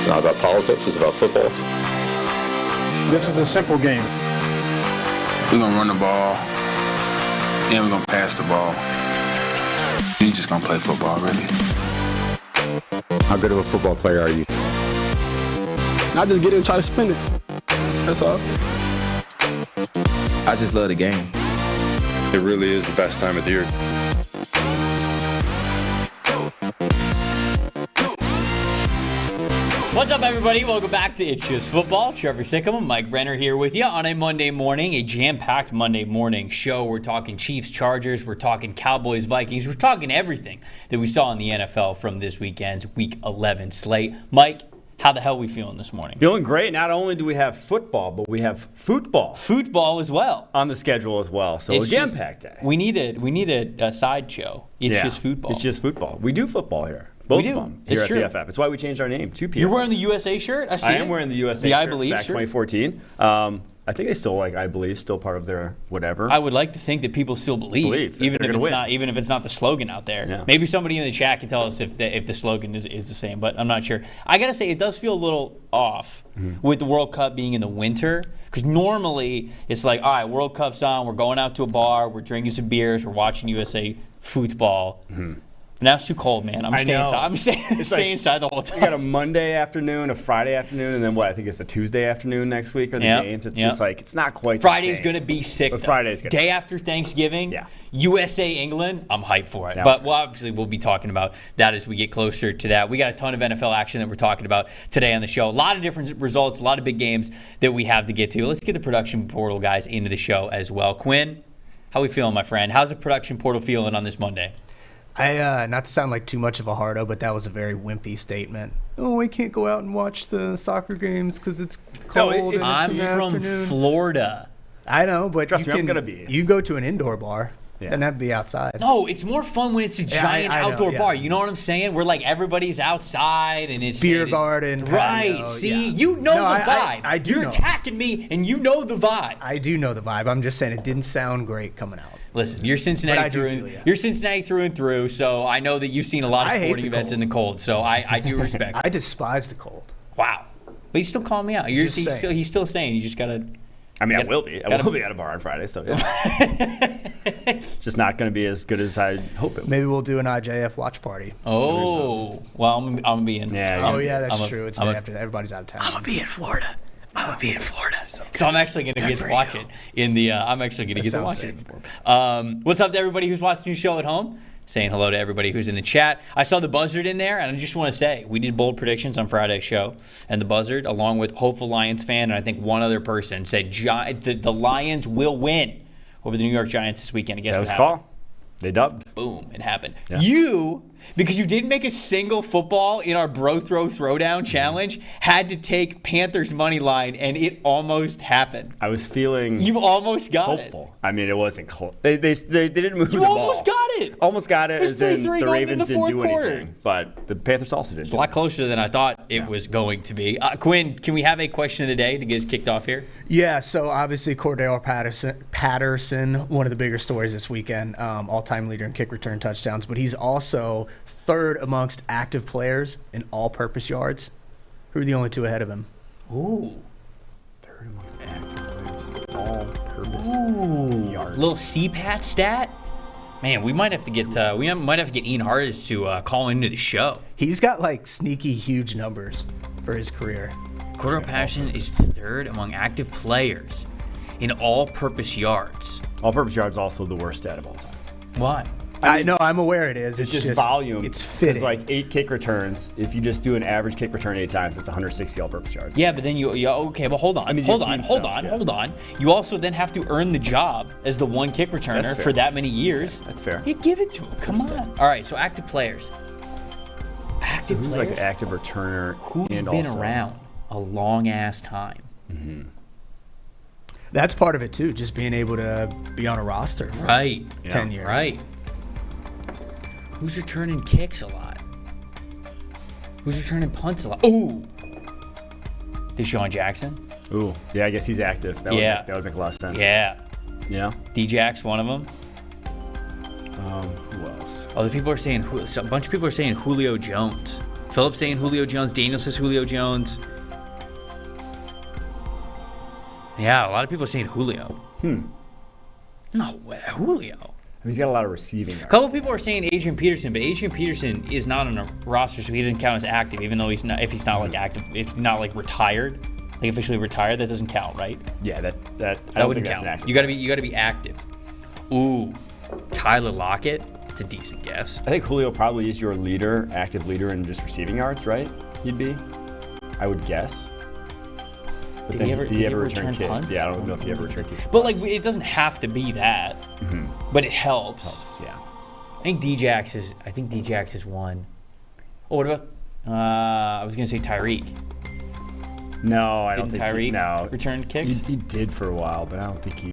It's not about politics, it's about football. This is a simple game. We're going to run the ball, and we're going to pass the ball. We're just going to play football, really. How good of a football player are you? I just get in and try to spin it. That's all. I just love the game. It really is the best time of the year. What's up, everybody? Welcome back to It's Just Football. Trevor Sikkema Mike Renner here with you on a Monday morning, a jam-packed Monday morning show. We're talking Chiefs, Chargers, we're talking Cowboys, Vikings, we're talking everything that we saw in the NFL from this weekend's Week 11 slate. Mike, how the hell are we feeling this morning? Feeling great. Not only do we have football, but we have football. Football as well. On the schedule as well. So it's a jam-packed day. We need a sideshow. It's just football. It's just football. We do football here. Both of them here at PFF. It's why we changed our name to PFF. You're wearing the USA shirt? I am wearing the USA shirt. Back 2014. I think they still still part of their whatever. I would like to think that people still believe even if it's not the slogan out there. Yeah. Maybe somebody in the chat can tell us if the slogan is the same, but I'm not sure. I gotta say, it does feel a little off with the World Cup being in the winter, because normally it's like, all right, World Cup's on, we're going out to a bar, we're drinking some beers, we're watching USA football. Now it's too cold, man. I'm staying inside. I'm staying inside the whole time. We got a Monday afternoon, a Friday afternoon, and then I think it's a Tuesday afternoon next week are the games. It's just like, it's not quite Friday's the same. going to be sick, But though. Friday's going to Day after Thanksgiving, USA, England, I'm hyped for it. Yeah, but obviously we'll be talking about that as we get closer to that. We got a ton of NFL action that we're talking about today on the show. A lot of different results, a lot of big games that we have to get to. Let's get the production portal guys into the show as well. Quinn, how we feeling, my friend? How's the production portal feeling on this Monday? Not to sound like too much of a hardo, but that was a very wimpy statement. Oh, I can't go out and watch the soccer games because it's cold. I'm from Florida. I know, but trust me, I'm gonna be. You go to an indoor bar. Doesn't have to be outside. No, it's more fun when it's a giant outdoor bar. You know what I'm saying? Where like everybody's outside and it's beer garden. Right. Patio, See, you know the vibe. I do. You're attacking me, and you know the vibe. I do know the vibe. I'm just saying it didn't sound great coming out. Listen, you're Cincinnati through and through, so I know that you've seen a lot of sporting events in the cold, so I do respect it. I despise the cold. Wow. But he's still calling me out. He's still saying you just got to... I mean, I will be. I will be at a bar on Friday, so yeah. It's just not going to be as good as I hope it will. Maybe we'll do an IJF watch party. Oh. Well, I'm going to be in... That's true. It's day after everybody's out of town. I'm going to be in Florida. So I'm actually going to get to watch it in the. I'm actually going to get to watch it. What's up to everybody who's watching the show at home? Saying hello to everybody who's in the chat. I saw the buzzard in there, and I just want to say we did bold predictions on Friday's show, and the buzzard, along with hopeful Lions fan, and I think one other person, said the Lions will win over the New York Giants this weekend. Guess that what was happened? call. They dubbed. Boom! It happened. Yeah. Because you didn't make a single football in our Bro Throw Throwdown challenge, had to take Panthers money line, and it almost happened. I was feeling you almost got hopeful. I mean, it wasn't close. They didn't move the ball. You almost got it. Almost got it, as in the Ravens didn't do quarter. anything. But the Panthers also did. It's a lot closer than I thought it was going to be. Quinn, can we have a question of the day to get us kicked off here? Yeah, so obviously Cordell Patterson, one of the bigger stories this weekend, all-time leader in kick return touchdowns, but he's also third amongst active players in all-purpose yards. Who are the only two ahead of him? Ooh. Third amongst active players in all-purpose yards. Little CPAT stat. Man, we might have to get Ian Harris to call into the show. He's got like sneaky huge numbers for his career. Cordell Patterson is third among active players in all-purpose yards. All-purpose yards also the worst stat of all time. Why? I know, I'm aware it is. It's just volume. It's fitting. It's like 8 kick returns. If you just do an average kick return 8 times, it's 160 all-purpose yards. Yeah, but then okay, but hold on. Hold on. You also then have to earn the job as the one kick returner for that many years. That's fair. You give it to him. Come on. All right, so active players. Who's like an active returner? Who's been around a long-ass time? Mm-hmm. That's part of it, too, just being able to be on a roster for 10 years. Right. Who's returning kicks a lot? Who's returning punts a lot? Ooh. Deshaun Jackson? Ooh. Yeah, I guess he's active. That would make a lot of sense. Yeah. Yeah. D-Jack's one of them. Who else? A bunch of people are saying Julio Jones Philip's saying Julio Jones. Daniel says Julio Jones. Yeah, a lot of people are saying Julio. No way, Julio. I mean, he's got a lot of receiving yards. A couple people are saying Adrian Peterson, but Adrian Peterson is not on a roster, so he doesn't count as active, even though he's not. If he's not like active, if he's not like retired, like officially retired, that doesn't count, right? Yeah, that wouldn't count. You gotta be active. Ooh, Tyler Lockett. It's a decent guess. I think Julio probably is your leader, active leader in just receiving yards, right? He'd be, I would guess. But did he ever return kicks? Punts? Yeah, I don't know if he ever returned kicks. But like, it doesn't have to be that. But it helps. Yeah. I think Djax is one. Oh, what about? I was gonna say Tyreek. No, I don't think Tyreek no. returned kicks. He did for a while, but I don't think he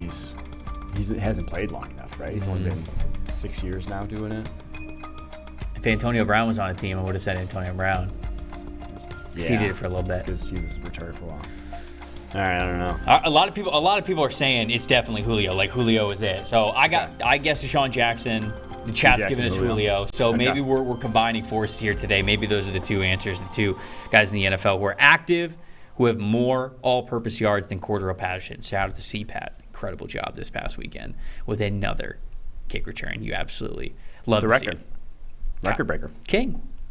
hasn't played long enough, right? He's only been 6 years now doing it. If Antonio Brown was on a team, I would have said Antonio Brown. Because he did it for a little bit. Because he was returned for a while. All right, I don't know. A lot of people are saying it's definitely Julio. Like Julio is it. So I guess Deshaun Jackson. The chat's giving us Julio. So maybe we're combining forces here today. Maybe those are the two answers. The two guys in the NFL who are active, who have more all-purpose yards than Cordero Patterson. Shout out to C-Pat. Incredible job this past weekend with another kick return. You absolutely love the record. Record breaker.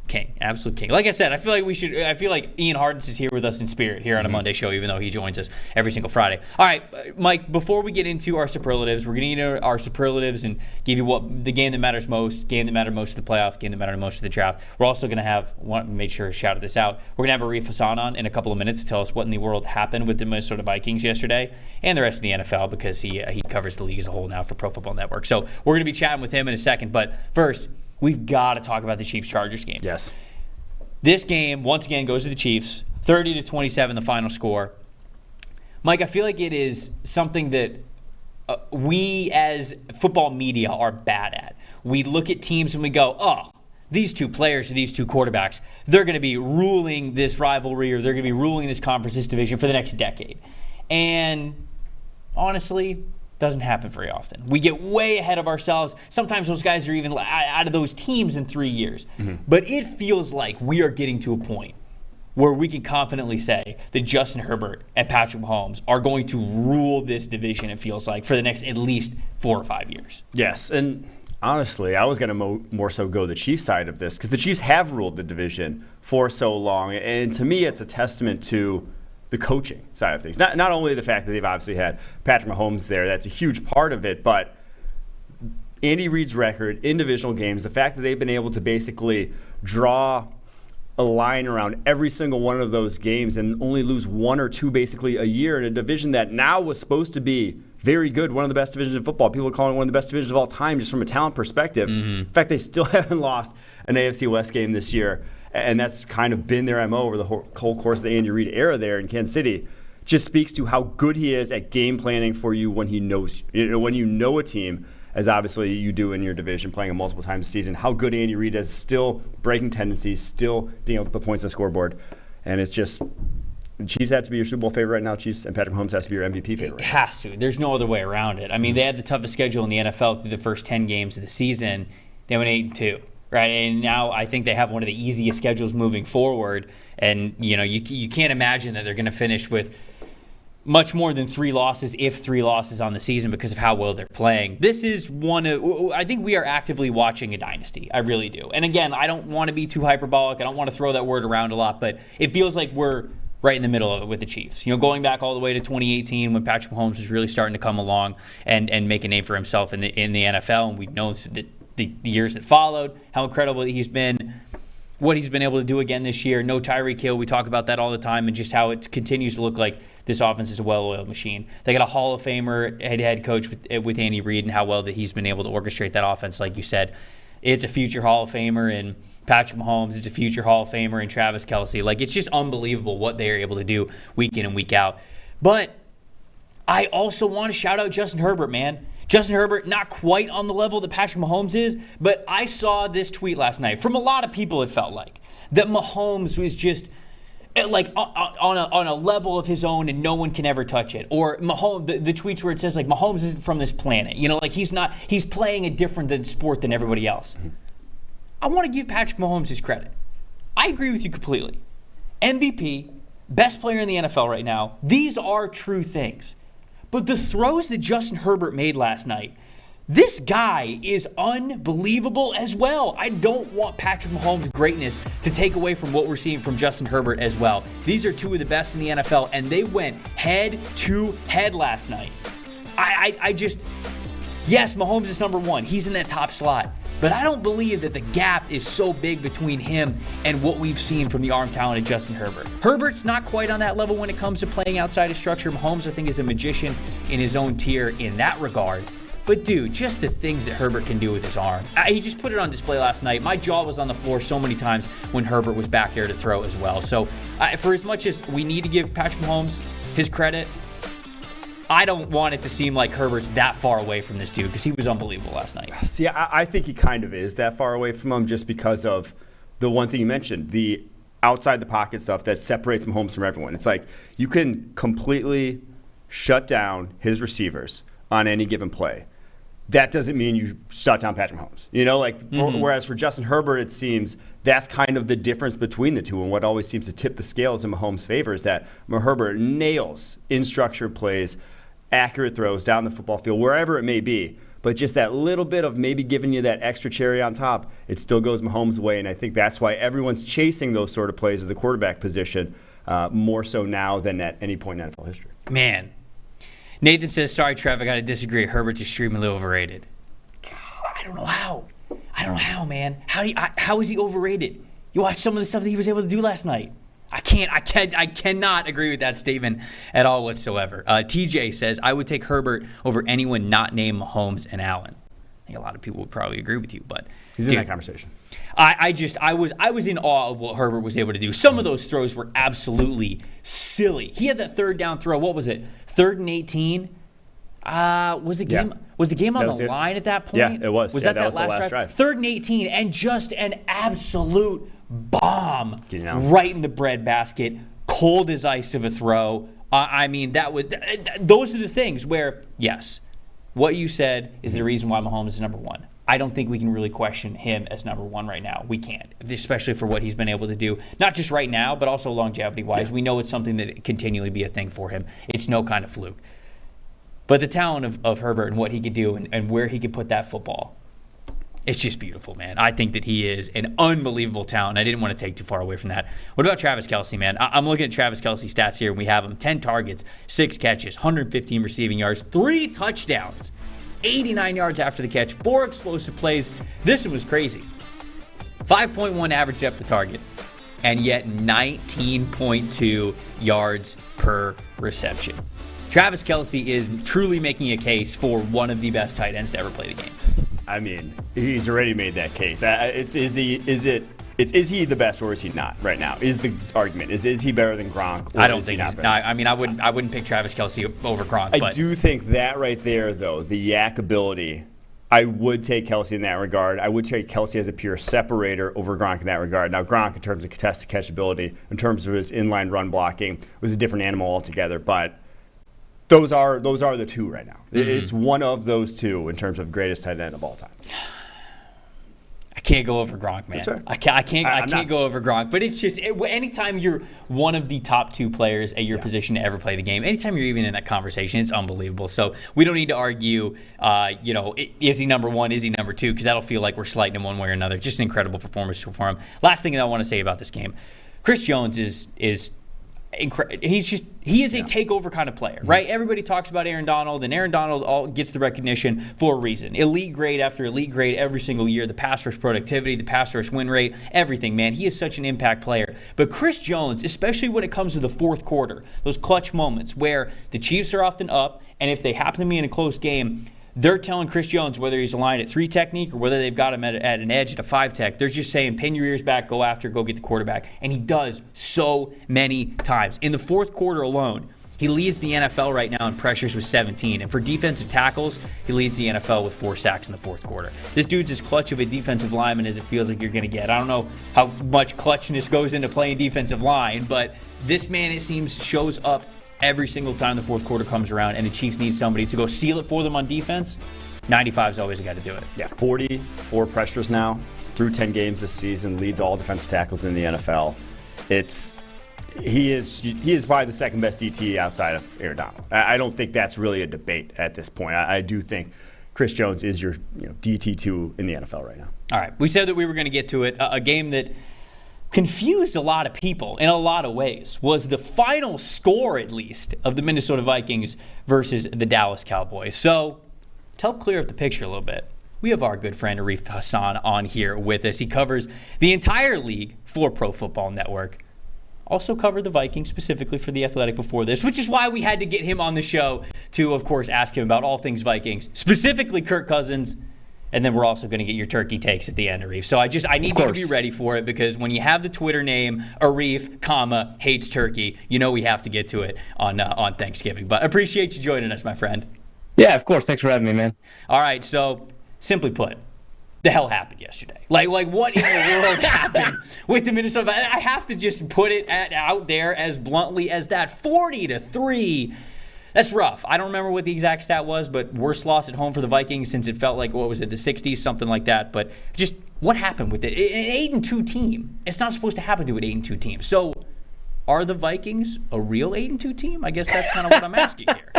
King, absolute king. Like I said, I feel like Ian Hardens is here with us in spirit here on a Monday show, even though he joins us every single Friday. All right, Mike, before we get into our superlatives, we're going to get into our superlatives and give you what the game that matters most, game that mattered most to the playoffs, game that mattered most to the draft. We're also going to make sure to shout this out. We're going to have Ari Hasan on in a couple of minutes to tell us what in the world happened with the Minnesota Vikings yesterday and the rest of the NFL, because he covers the league as a whole now for Pro Football Network. So we're going to be chatting with him in a second. But first, we've got to talk about the Chiefs-Chargers game. Yes. This game, once again, goes to the Chiefs. 30-27, the final score. Mike, I feel like it is something that we as football media are bad at. We look at teams and we go, oh, these two players or these two quarterbacks, they're going to be ruling this rivalry or they're going to be ruling this conference, this division for the next decade. And honestly, doesn't happen very often. We get way ahead of ourselves. Sometimes those guys are even out of those teams in 3 years. But it feels like we are getting to a point where we can confidently say that Justin Herbert and Patrick Mahomes are going to rule this division, it feels like, for the next at least 4 or 5 years. Yes, and honestly, I was going to more so go the Chiefs side of this, because the Chiefs have ruled the division for so long. And to me, it's a testament to the coaching side of things. Not only the fact that they've obviously had Patrick Mahomes there, that's a huge part of it, but Andy Reid's record in divisional games, the fact that they've been able to basically draw a line around every single one of those games and only lose 1 or 2 basically a year in a division that now was supposed to be very good, one of the best divisions in football. People are calling it one of the best divisions of all time just from a talent perspective. In fact, they still haven't lost an AFC West game this year. And that's kind of been their MO over the whole course of the Andy Reid era there in Kansas City. Just speaks to how good he is at game planning for you when he knows, when you know a team, as obviously you do in your division, playing it multiple times a season, how good Andy Reid is, still breaking tendencies, still being able to put points on the scoreboard. And it's just, the Chiefs have to be your Super Bowl favorite right now. Chiefs and Patrick Mahomes has to be your MVP favorite. It has to. There's no other way around it. I mean, they had the toughest schedule in the NFL through the first 10 games of the season. They went 8-2. Right, and now I think they have one of the easiest schedules moving forward, and you can't imagine that they're going to finish with much more than 3 losses, if 3 losses on the season, because of how well they're playing. This is I think we are actively watching a dynasty. I really do. And again, I don't want to be too hyperbolic. I don't want to throw that word around a lot, but it feels like we're right in the middle of it with the Chiefs. Going back all the way to 2018 when Patrick Mahomes was really starting to come along and make a name for himself in the NFL, and we've known that the years that followed, how incredible he's been, what he's been able to do again this year. No Tyreek Hill, we talk about that all the time, and just how it continues to look like this offense is a well-oiled machine. They got a Hall of Famer head coach with Andy Reid, and how well that he's been able to orchestrate that offense. Like you said, it's a future Hall of Famer in Patrick Mahomes. It's a future Hall of Famer in Travis Kelce. Like, it's just unbelievable what they are able to do week in and week out. But I also want to shout out Justin Herbert, man. Justin Herbert, not quite on the level that Patrick Mahomes is, but I saw this tweet last night from a lot of people, it felt like, that Mahomes was just like on a level of his own and no one can ever touch it. Or Mahomes, the tweets where it says like Mahomes isn't from this planet. Like he's playing a different sport than everybody else. I want to give Patrick Mahomes his credit. I agree with you completely. MVP, best player in the NFL right now, these are true things. But the throws that Justin Herbert made last night, this guy is unbelievable as well. I don't want Patrick Mahomes' greatness to take away from what we're seeing from Justin Herbert as well. These are two of the best in the NFL, and they went head to head last night. Yes, Mahomes is number one. He's in that top slot. But I don't believe that the gap is so big between him and what we've seen from the arm talent of Justin Herbert. Herbert's not quite on that level when it comes to playing outside of structure. Mahomes, I think, is a magician in his own tier in that regard. But, dude, just the things that Herbert can do with his arm. He just put it on display last night. My jaw was on the floor so many times when Herbert was back there to throw as well. So, for as much as we need to give Patrick Mahomes his credit, I don't want it to seem like Herbert's that far away from this dude because he was unbelievable last night. See, I think he kind of is that far away from him just because of the one thing you mentioned, the outside the pocket stuff that separates Mahomes from everyone. It's like you can completely shut down his receivers on any given play. That doesn't mean you shut down Patrick Mahomes. You know, whereas for Justin Herbert, it seems that's kind of the difference between the two. And what always seems to tip the scales in Mahomes' favor is that Herbert nails in structured plays, accurate throws down the football field, wherever it may be. But just that little bit of maybe giving you that extra cherry on top, it still goes Mahomes' way. And I think that's why everyone's chasing those sort of plays at the quarterback position more so now than at any point in NFL history. Man. Nathan says, sorry, Trev, I got to disagree. Herbert's extremely overrated. God, I don't know how, man. How is he overrated? You watch some of the stuff that he was able to do last night. I cannot agree with that statement at all whatsoever. TJ says, I would take Herbert over anyone not named Mahomes and Allen. I think a lot of people would probably agree with you, but he's in that conversation. I was in awe of what Herbert was able to do. Some of those throws were absolutely silly. He had that third down throw. What was it? 3rd and 18. Was the game on the line at that point? Yeah, it was. Was that was the last drive? 3rd and 18, and just an absolute bomb right in the breadbasket. Cold as ice of a throw. Those are the things where, yes, what you said is the reason why Mahomes is number one. I don't think we can really question him as number one right now. We can't, especially for what he's been able to do, not just right now, but also longevity-wise. Yeah. We know it's something that continually be a thing for him. It's no kind of fluke. But the talent of Herbert and what he could do and where he could put that football, it's just beautiful, man. I think that he is an unbelievable talent. I didn't want to take too far away from that. What about Travis Kelce, man? I'm looking at Travis Kelce's stats here, and we have him 10 targets, 6 catches, 115 receiving yards, 3 touchdowns. 89 yards after the catch, 4 explosive plays. This one was crazy. 5.1 average depth of target, and yet 19.2 yards per reception. Travis Kelce is truly making a case for one of the best tight ends to ever play the game. I mean, he's already made that case. Is he the best or is he not right now? Is the argument is he better than Gronk? Or I don't think he's. No, I mean, I wouldn't pick Travis Kelce over Gronk. I do think that right there, though, the yak ability, I would take Kelce in that regard. I would take Kelce as a pure separator over Gronk in that regard. Now, Gronk, in terms of contested catch ability, in terms of his inline run blocking, was a different animal altogether. But those are the two right now. Mm-hmm. It's one of those two in terms of greatest tight end of all time. I can't go over Gronk, man. Right. I can't go over Gronk. But it's just anytime you're one of the top 2 players at your position to ever play the game, anytime you're even in that conversation, it's unbelievable. So we don't need to argue, is he number 1, is he number 2, because that'll feel like we're slighting him one way or another. Just an incredible performance for him. Last thing that I want to say about this game, Chris Jones is he is a takeover kind of player, right? Everybody talks about Aaron Donald, and Aaron Donald gets the recognition for a reason. Elite grade after elite grade every single year. The pass rush productivity, the pass rush win rate, everything, man. He is such an impact player. But Chris Jones, especially when it comes to the fourth quarter, those clutch moments where the Chiefs are often up, and if they happen to be in a close game, they're telling Chris Jones, whether he's aligned at 3 technique or whether they've got him at an edge at a 5 tech, they're just saying, pin your ears back, go after, go get the quarterback. And he does so many times. In the fourth quarter alone, he leads the NFL right now in pressures with 17. And for defensive tackles, he leads the NFL with 4 sacks in the fourth quarter. This dude's as clutch of a defensive lineman as it feels like you're going to get. I don't know how much clutchness goes into playing defensive line, but this man, it seems, shows up every single time the fourth quarter comes around and the Chiefs need somebody to go seal it for them on defense. 95's always got to do it. Yeah, 44 pressures now through 10 games this season, leads all defensive tackles in the NFL. He is probably the second best DT outside of Aaron Donald. I don't think that's really a debate at this point. I do think Chris Jones is your DT2 in the NFL right now. All right, we said that we were going to get to it. A game that confused a lot of people in a lot of ways was the final score, at least, of the Minnesota Vikings versus the Dallas Cowboys. So to help clear up the picture a little bit, we have our good friend Ari Hasan on here with us. He covers the entire league for Pro Football Network. Also covered the Vikings specifically for The Athletic before this, which is why we had to get him on the show to, of course, ask him about all things Vikings, specifically Kirk Cousins. And then we're also going to get your turkey takes at the end, Arif. So I need you to be ready for it, because when you have the Twitter name Arif, hates turkey, we have to get to it on Thanksgiving. But appreciate you joining us, my friend. Yeah, of course. Thanks for having me, man. All right. So simply put, the hell happened yesterday? Like what in the world happened with the Minnesota? I have to just put it out there as bluntly as that. 40-3. That's rough. I don't remember what the exact stat was, but worst loss at home for the Vikings since it felt like, what was it, the 60s, something like that. But just what happened with it? An 8-2 team. It's not supposed to happen to an 8-2 team. So are the Vikings a real 8-2 team? I guess that's kind of what I'm asking here.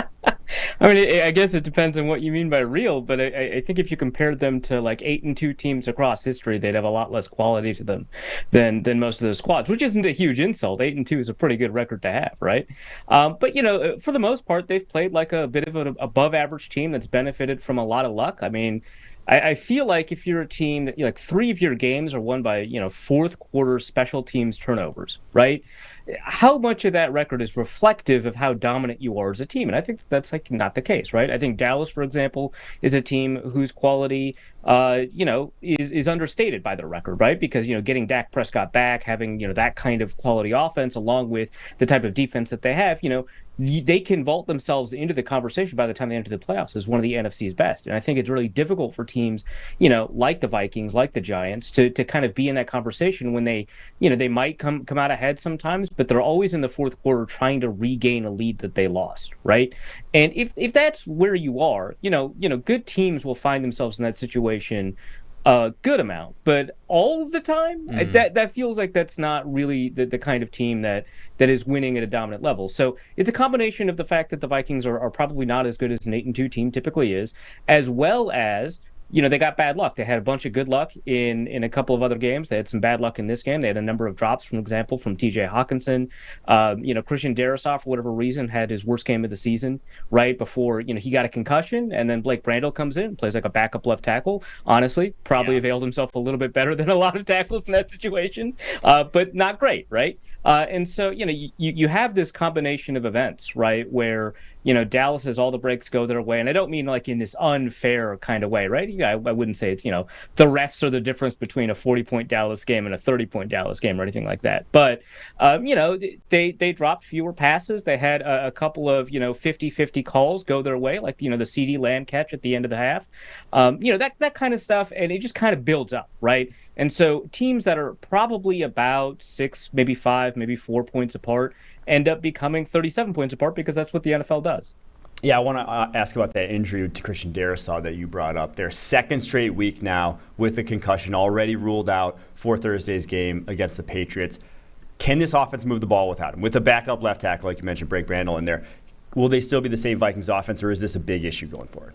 I mean, I guess it depends on what you mean by real, but I think if you compared them to like 8-2 teams across history, they'd have a lot less quality to them than most of those squads, which isn't a huge insult. 8-2 is a pretty good record to have, right? But for the most part, they've played like a bit of an above-average team that's benefited from a lot of luck. I mean, I feel like if you're a team that like 3 of your games are won by fourth quarter special teams turnovers, right? How much of that record is reflective of how dominant you are as a team? And I think that's like not the case, right? I think Dallas, for example, is a team whose quality, is understated by their record, right? Because, getting Dak Prescott back, having, that kind of quality offense along with the type of defense that they have, they can vault themselves into the conversation by the time they enter the playoffs as one of the NFC's best. And I think it's really difficult for teams, like the Vikings, like the Giants, to kind of be in that conversation when they might come out ahead sometimes, but they're always in the fourth quarter trying to regain a lead that they lost, right? And if that's where you are, good teams will find themselves in that situation a good amount, but all of the time, that feels like that's not really the kind of team that is winning at a dominant level. So it's a combination of the fact that the Vikings are probably not as good as an 8-2 team typically is, as well as they got bad luck. They had a bunch of good luck in a couple of other games. They had some bad luck in this game. They had a number of drops, for example, from TJ Hawkinson. Christian Darrisaw, for whatever reason, had his worst game of the season right before, he got a concussion. And then Blake Brandel comes in and plays like a backup left tackle. Honestly, probably availed himself a little bit better than a lot of tackles in that situation, but not great, right? And so, you have this combination of events, right, where, Dallas has all the breaks go their way. And I don't mean like in this unfair kind of way, right? I wouldn't say it's, the refs are the difference between a 40-point Dallas game and a 30-point Dallas game or anything like that. But, they dropped fewer passes. They had a couple of, 50-50 calls go their way, like, the CeeDee Lamb catch at the end of the half. That kind of stuff. And it just kind of builds up, right? And so teams that are probably about 6, maybe 5, maybe 4 points apart end up becoming 37 points apart because that's what the NFL does. Yeah, I want to ask about that injury to Christian Darrisaw that you brought up. Their second straight week now with a concussion already ruled out for Thursday's game against the Patriots. Can this offense move the ball without him? With a backup left tackle, like you mentioned, Blake Brandel in there, will they still be the same Vikings offense, or is this a big issue going forward?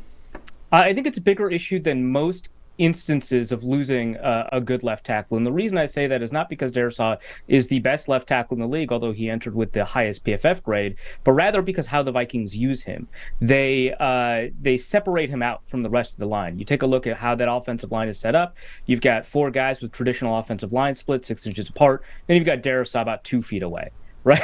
I think it's a bigger issue than most instances of losing a good left tackle. And the reason I say that is not because Darrisaw is the best left tackle in the league, although he entered with the highest PFF grade, but rather because how the Vikings use him. They separate him out from the rest of the line. You take a look at how that offensive line is set up. You've got 4 guys with traditional offensive line split, 6 inches apart. Then you've got Darrisaw about 2 feet away. Right?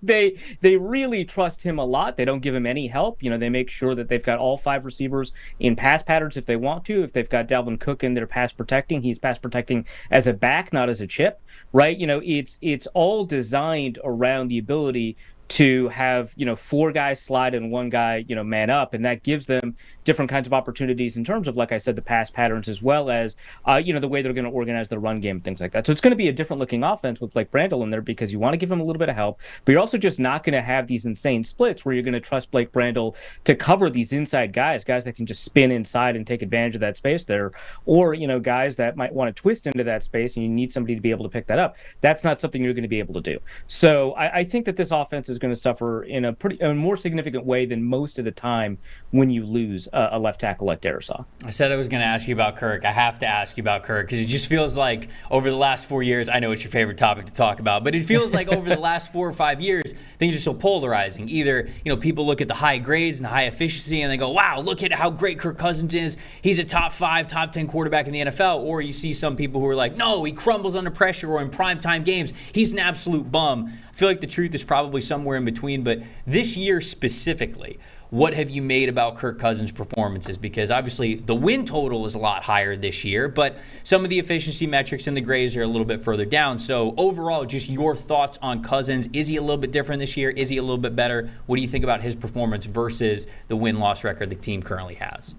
They really trust him a lot. They don't give him any help. They make sure that they've got all 5 receivers in pass patterns if they want to. If they've got Dalvin Cook in there pass protecting, he's pass protecting as a back, not as a chip. Right? It's all designed around the ability to have, 4 guys slide and 1 guy, man up. And that gives them different kinds of opportunities in terms of, like I said, the pass patterns, as well as, the way they're going to organize their run game and things like that. So it's going to be a different looking offense with Blake Brandel in there, because you want to give him a little bit of help, but you're also just not going to have these insane splits where you're going to trust Blake Brandel to cover these inside guys that can just spin inside and take advantage of that space there, or, guys that might want to twist into that space and you need somebody to be able to pick that up. That's not something you're going to be able to do. So I think that this offense is going to suffer in a more significant way than most of the time when you lose a left tackle like Darisaw. I said I was going to ask you about Kirk. I have to ask you about Kirk because it just feels like over the last 4 years, I know it's your favorite topic to talk about, but it feels like over the last 4 or 5 years, things are so polarizing. Either, people look at the high grades and the high efficiency and they go, wow, look at how great Kirk Cousins is. He's a top 5, top 10 quarterback in the NFL. Or you see some people who are like, no, he crumbles under pressure, or in primetime games, he's an absolute bum. I feel like the truth is probably somewhere in between, but this year specifically, what have you made about Kirk Cousins' performances? Because obviously the win total is a lot higher this year, but some of the efficiency metrics and the grades are a little bit further down. So overall, just your thoughts on Cousins. Is he a little bit different this year? Is he a little bit better? What do you think about his performance versus the win-loss record the team currently has?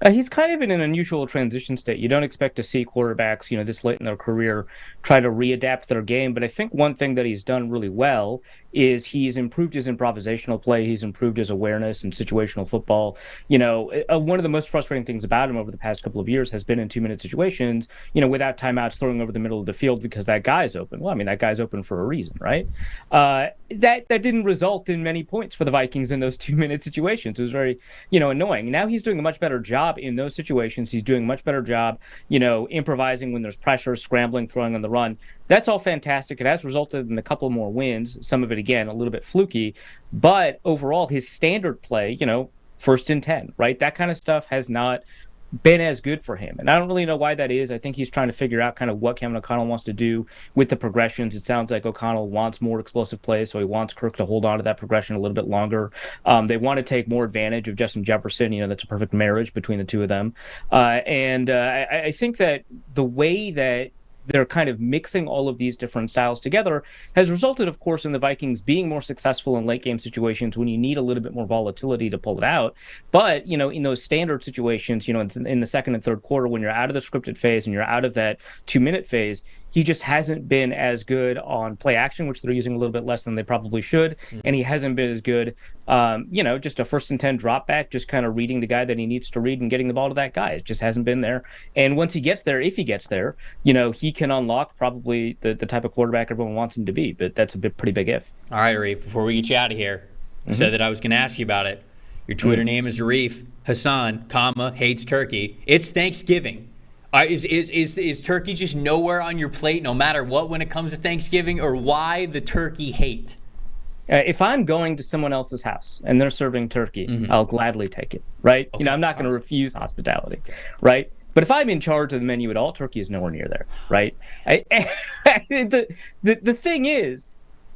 He's kind of in an unusual transition state. You don't expect to see quarterbacks, this late in their career, try to readapt their game. But I think one thing that he's done really well is he's improved his improvisational play. He's improved his awareness and situational football. One of the most frustrating things about him over the past couple of years has been in 2-minute situations, without timeouts, throwing over the middle of the field because that guy's open. Well, that guy's open for a reason, right? That didn't result in many points for the Vikings in those 2-minute situations. It was very, annoying. Now he's doing a much better job in those situations. He's doing a much better job, improvising when there's pressure, scrambling, throwing on the run. That's all fantastic. It has resulted in a couple more wins, some of it, again, a little bit fluky. But overall, his standard play, 1st and 10, right? That kind of stuff has not been as good for him. And I don't really know why that is. I think he's trying to figure out kind of what Kevin O'Connell wants to do with the progressions. It sounds like O'Connell wants more explosive plays, so he wants Kirk to hold on to that progression a little bit longer. They want to take more advantage of Justin Jefferson. That's a perfect marriage between the two of them. I think that the way that they're kind of mixing all of these different styles together has resulted, of course, in the Vikings being more successful in late game situations when you need a little bit more volatility to pull it out. But, in those standard situations, in the second and third quarter, when you're out of the scripted phase and you're out of that 2-minute phase, he just hasn't been as good on play action, which they're using a little bit less than they probably should. And he hasn't been as good, just a 1st and 10 drop back, just kind of reading the guy that he needs to read and getting the ball to that guy. It just hasn't been there. And once he gets there, if he gets there, he can unlock probably the type of quarterback everyone wants him to be. But that's a pretty big if. All right, Arif, before we get you out of here, I said that I was going to ask you about it. Your Twitter name is Arif Hasan, hates turkey. It's Thanksgiving. Is turkey just nowhere on your plate no matter what when it comes to Thanksgiving, or why the turkey hate? If I'm going to someone else's house and they're serving turkey, I'll gladly take it, right? Okay. I'm not going to refuse hospitality, right? But if I'm in charge of the menu at all, turkey is nowhere near there, right? The thing is,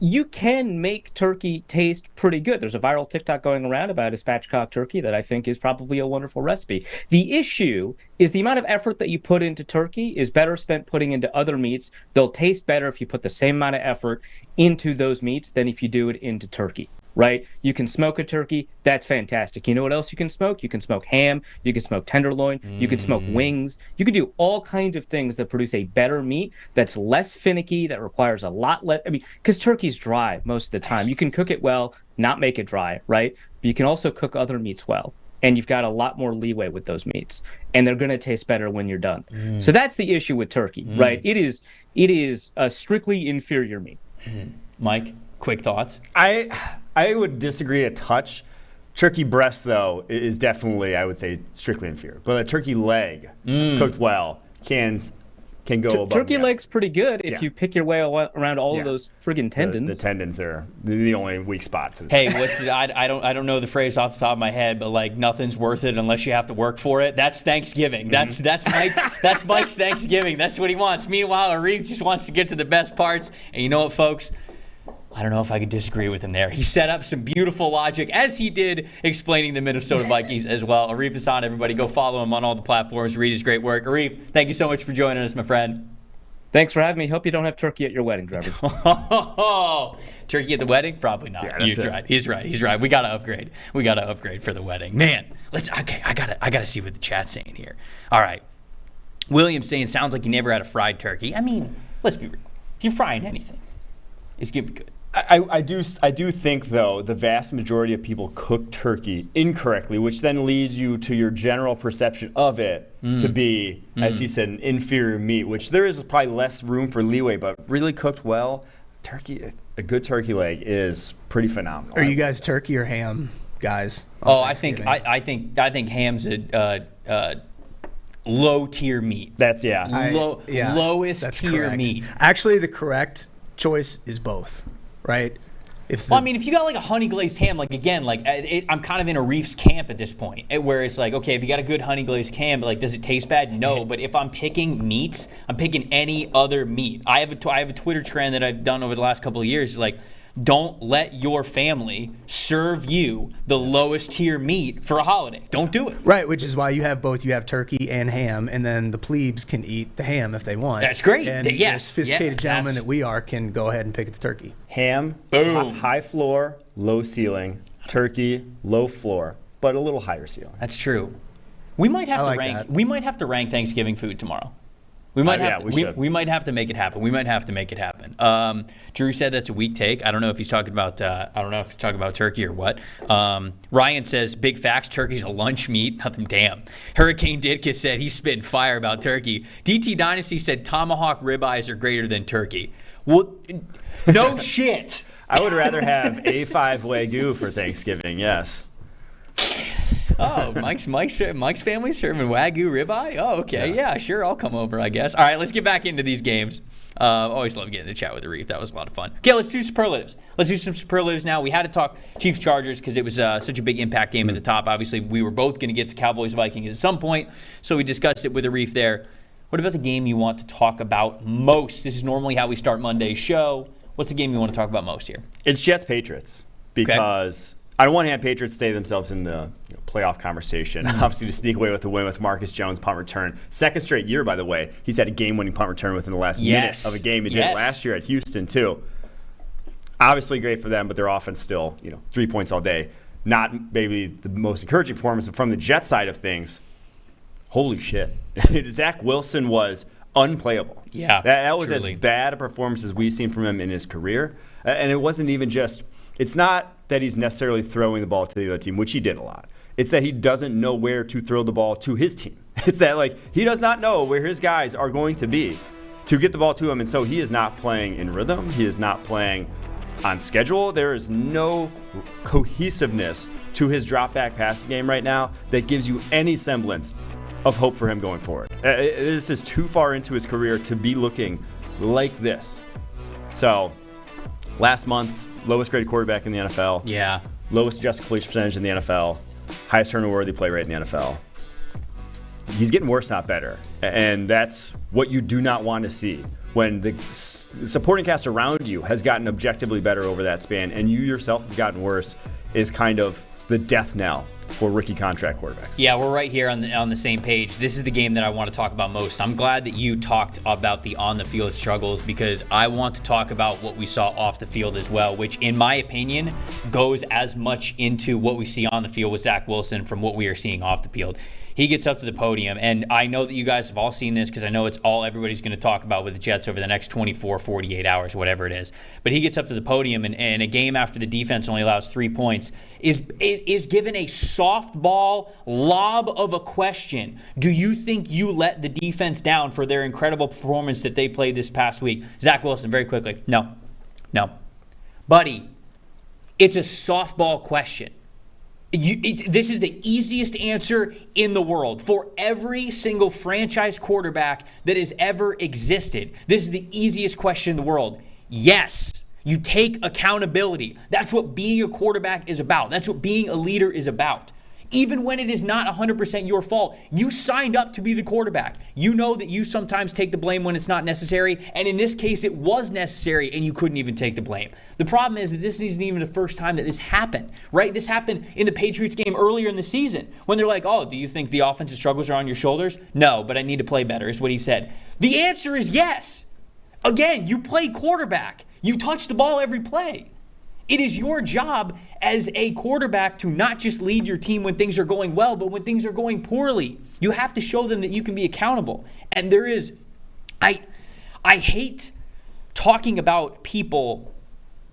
you can make turkey taste pretty good. There's a viral TikTok going around about a spatchcock turkey that I think is probably a wonderful recipe. The issue is the amount of effort that you put into turkey is better spent putting into other meats. They'll taste better if you put the same amount of effort into those meats than if you do it into turkey. Right? You can smoke a turkey. That's fantastic. You know what else you can smoke? You can smoke ham. You can smoke tenderloin. You can smoke wings. You can do all kinds of things that produce a better meat that's less finicky, that requires a lot less. Because turkey's dry most of the time. You can cook it well, not make it dry, right? But you can also cook other meats well. And you've got a lot more leeway with those meats. And they're going to taste better when you're done. So that's the issue with turkey, right? It is a strictly inferior meat. Mike, quick thoughts? I would disagree a touch. Turkey breast, though, is definitely, I would say, strictly inferior. But a turkey leg, cooked well, can go above. Turkey leg's pretty good if you pick your way around all of those friggin' tendons. The tendons are the only weak spot. Hey, I don't know the phrase off the top of my head, but like nothing's worth it unless you have to work for it. That's Thanksgiving. That's Mike's Thanksgiving. That's what he wants. Meanwhile, Arif just wants to get to the best parts. And you know what, folks? I don't know if I could disagree with him there. He set up some beautiful logic, as he did explaining the Minnesota Vikings as well. Arif Hasan, everybody, go follow him on all the platforms. Read his great work. Arif, thank you so much for joining us, my friend. Thanks for having me. Hope you don't have turkey at your wedding, Trevor. Turkey at the wedding? Probably not. Yeah, He's right. We gotta upgrade. We gotta upgrade for the wedding. Man, I gotta see what the chat's saying here. All right. William saying sounds like you never had a fried turkey. I mean, let's be real. If you're frying anything, it's gonna be good. I do think, though, the vast majority of people cook turkey incorrectly, which then leads you to your general perception of it to be, as he said, an inferior meat, which there is probably less room for leeway, but really cooked well, a good turkey leg is pretty phenomenal. Are you guys turkey or ham guys? I think ham's a low tier meat. That's lowest that's tier correct. meat. Actually, the correct choice is both, right? If you got like a honey glazed ham, like again, like I'm kind of in Arif's camp at this point, where it's like, okay, if you got a good honey glazed ham, but like, does it taste bad? No. But if I'm picking meats, I'm picking any other meat. I have a Twitter trend that I've done over the last couple of years. Is like, don't let your family serve you the lowest tier meat for a holiday. Don't do it. Right, which is why you have both. You have turkey and ham, and then the plebes can eat the ham if they want. That's great. And Yes. the sophisticated gentlemen that's- that we are can go ahead and pick the turkey. Ham, Boom. high floor, low ceiling. Turkey, low floor, but a little higher ceiling. That's true. We might have I to like rank. that. We might have to rank Thanksgiving food tomorrow. We might have. we should. We might have to make it happen. Drew said that's a weak take. I don't know if he's talking about. Turkey or what. Ryan says big facts. Turkey's a lunch meat. Nothing. Damn. Hurricane Ditka said he's spitting fire about turkey. DT Dynasty said tomahawk ribeyes are greater than turkey. Well, no shit. I would rather have A5 Wagyu for Thanksgiving, yes. Oh, Mike's family serving Wagyu ribeye? Oh, okay. Yeah, sure. I'll come over, I guess. All right, let's get back into these games. Always love getting to chat with Arif. That was a lot of fun. Okay, let's do superlatives. Let's do some superlatives now. We had to talk Chiefs-Chargers because it was such a big impact game at the top. Obviously, we were both going to get to Cowboys-Vikings at some point, so we discussed it with Arif there. What about the game you want to talk about most? This is normally how we start Monday's show. What's the game you want to talk about most here? It's Jets-Patriots because on one hand, Patriots stay themselves in the playoff conversation. Obviously, to sneak away with the win with Marcus Jones punt return. Second straight year, by the way. He's had a game-winning punt return within the last minute of a game. He did it last year at Houston, too. Obviously great for them, but their offense still, 3 points all day. Not maybe the most encouraging performance from the Jet side of things. Holy shit. Zach Wilson was unplayable. Yeah, that was truly. as bad a performance as we've seen from him in his career. And it wasn't even just, it's not that he's necessarily throwing the ball to the other team, which he did a lot. It's that he doesn't know where to throw the ball to his team. It's that, he does not know where his guys are going to be to get the ball to him. And so he is not playing in rhythm. He is not playing on schedule. There is no cohesiveness to his drop-back passing game right now that gives you any semblance of hope for him going forward. This is too far into his career to be looking like this. So, last month, lowest graded quarterback in the NFL. Yeah. Lowest adjusted completion percentage in the NFL. Highest turnover-worthy play rate in the NFL. He's getting worse, not better. And that's what you do not want to see. When the supporting cast around you has gotten objectively better over that span and you yourself have gotten worse is kind of the death knell for rookie contract quarterbacks. Yeah, we're right here on the same page. This is the game that I want to talk about most. I'm glad that you talked about the on-the-field struggles because I want to talk about what we saw off the field as well, which, in my opinion, goes as much into what we see on the field with Zach Wilson from what we are seeing off the field. He gets up to the podium, and I know that you guys have all seen this because I know it's all everybody's going to talk about with the Jets over the next 24, 48 hours, whatever it is. But he gets up to the podium, and a game after the defense only allows 3 points is given a softball lob of a question. Do you think you let the defense down for their incredible performance that they played this past week? Zach Wilson, very quickly. No. Buddy, it's a softball question. This is the easiest answer in the world for every single franchise quarterback that has ever existed. This is the easiest question in the world. Yes, you take accountability. That's what being a quarterback is about. That's what being a leader is about. Even when it is not 100% your fault, you signed up to be the quarterback. You know that you sometimes take the blame when it's not necessary, and in this case, it was necessary, and you couldn't even take the blame. The problem is that this isn't even the first time that this happened, right? This happened in the Patriots game earlier in the season when they're like, oh, do you think the offensive struggles are on your shoulders? No, but I need to play better, is what he said. The answer is yes. Again, you play quarterback. You touch the ball every play. It is your job as a quarterback to not just lead your team when things are going well, but when things are going poorly. You have to show them that you can be accountable. And there is, I hate talking about people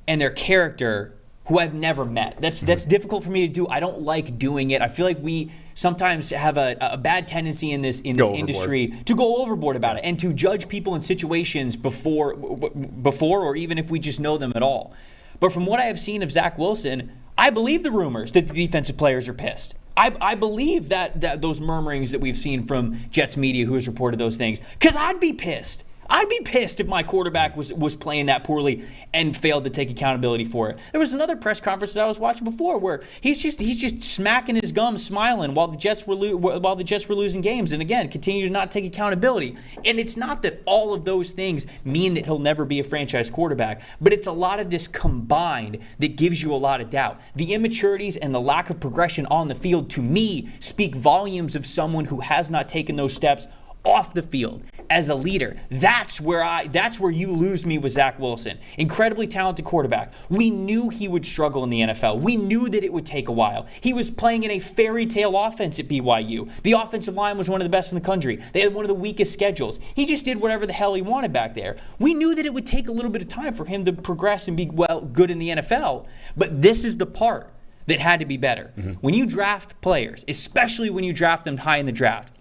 and their character who I've never met. That's difficult for me to do. I don't like doing it. I feel like we sometimes have a bad tendency in this industry to go overboard about it and to judge people in situations before or even if we just know them at all. But from what I have seen of Zach Wilson, I believe the rumors that the defensive players are pissed. I believe that those murmurings that we've seen from Jets media who has reported those things, because I'd be pissed. I'd be pissed if my quarterback was playing that poorly and failed to take accountability for it. There was another press conference that I was watching before where he's just smacking his gums, smiling while the Jets were losing games, and again continue to not take accountability. And it's not that all of those things mean that he'll never be a franchise quarterback, but it's a lot of this combined that gives you a lot of doubt. The immaturities and the lack of progression on the field, to me, speak volumes of someone who has not taken those steps off the field as a leader. That's where you lose me with Zach Wilson. Incredibly talented quarterback. We knew he would struggle in the NFL. We knew that it would take a while. He was playing in a fairy tale offense at BYU. The offensive line was one of the best in the country. They had one of the weakest schedules. He just did whatever the hell he wanted back there. We knew that it would take a little bit of time for him to progress and be good in the NFL. But this is the part that had to be better. When you draft players, especially when you draft them high in the draft,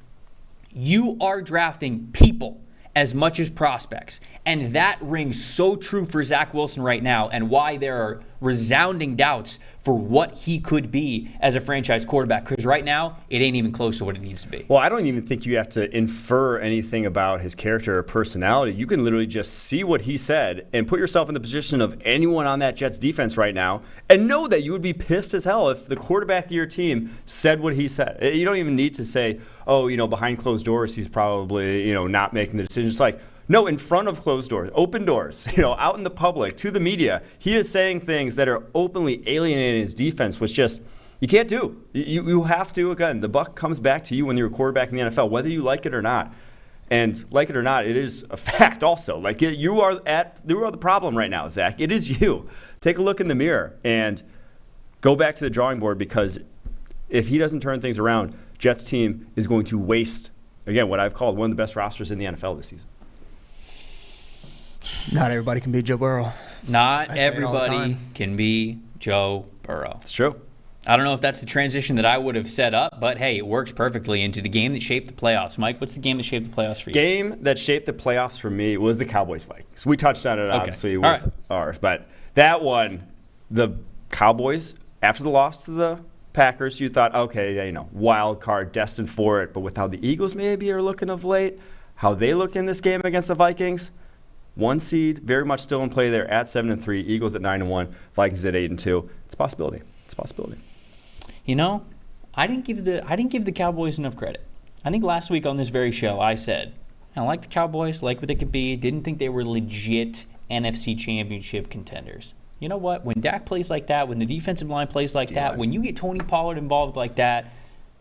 you are drafting people as much as prospects. And that rings so true for Zach Wilson right now and why there are resounding doubts for what he could be as a franchise quarterback. Because right now, it ain't even close to what it needs to be. Well, I don't even think you have to infer anything about his character or personality. You can literally just see what he said and put yourself in the position of anyone on that Jets defense right now and know that you would be pissed as hell if the quarterback of your team said what he said. You don't even need to say, oh, behind closed doors, he's probably, not making the decision. It's like, no, in front of closed doors, open doors, out in the public, to the media, he is saying things that are openly alienating his defense, which just, you can't do. You have to, again, the buck comes back to you when you're a quarterback in the NFL, whether you like it or not. And like it or not, it is a fact also. Like, you are the problem right now, Zach. It is you. Take a look in the mirror and go back to the drawing board, because if he doesn't turn things around, Jets team is going to waste, again, what I've called one of the best rosters in the NFL this season. Not everybody can be Joe Burrow. Not everybody can be Joe Burrow. It's true. I don't know if that's the transition that I would have set up, but hey, it works perfectly into the game that shaped the playoffs. Mike, what's the game that shaped the playoffs for you? Game that shaped the playoffs for me was the Cowboys Vikings. We touched on it, obviously, with Arif. But that one, the Cowboys, after the loss to the Packers, you thought, okay, wild card, destined for it. But with how the Eagles maybe are looking of late, how they look in this game against the Vikings, 1 seed, very much still in play there at 7-3. Eagles at 9-1. Vikings at 8-2. It's a possibility. It's a possibility. I didn't give the Cowboys enough credit. I think last week on this very show, I said I like the Cowboys, like what they could be. Didn't think they were legit NFC Championship contenders. You know what? When Dak plays like that, when the defensive line plays like that, when you get Tony Pollard involved like that,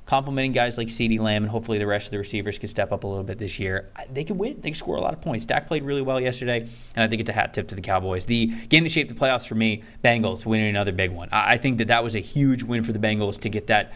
complimenting guys like CeeDee Lamb, and hopefully the rest of the receivers can step up a little bit this year, they can win. They can score a lot of points. Dak played really well yesterday, and I think it's a hat tip to the Cowboys. The game that shaped the playoffs for me, Bengals winning another big one. I think that was a huge win for the Bengals to get that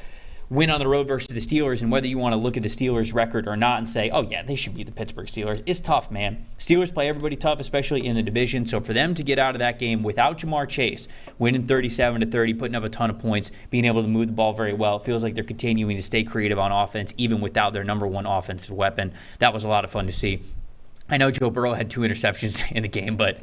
win on the road versus the Steelers, and whether you want to look at the Steelers' record or not and say, oh yeah, they should beat the Pittsburgh Steelers, it's tough, man. Steelers play everybody tough, especially in the division, so for them to get out of that game without Jamar Chase, winning 37-30, putting up a ton of points, being able to move the ball very well, it feels like they're continuing to stay creative on offense, even without their number one offensive weapon. That was a lot of fun to see. I know Joe Burrow had 2 interceptions in the game, but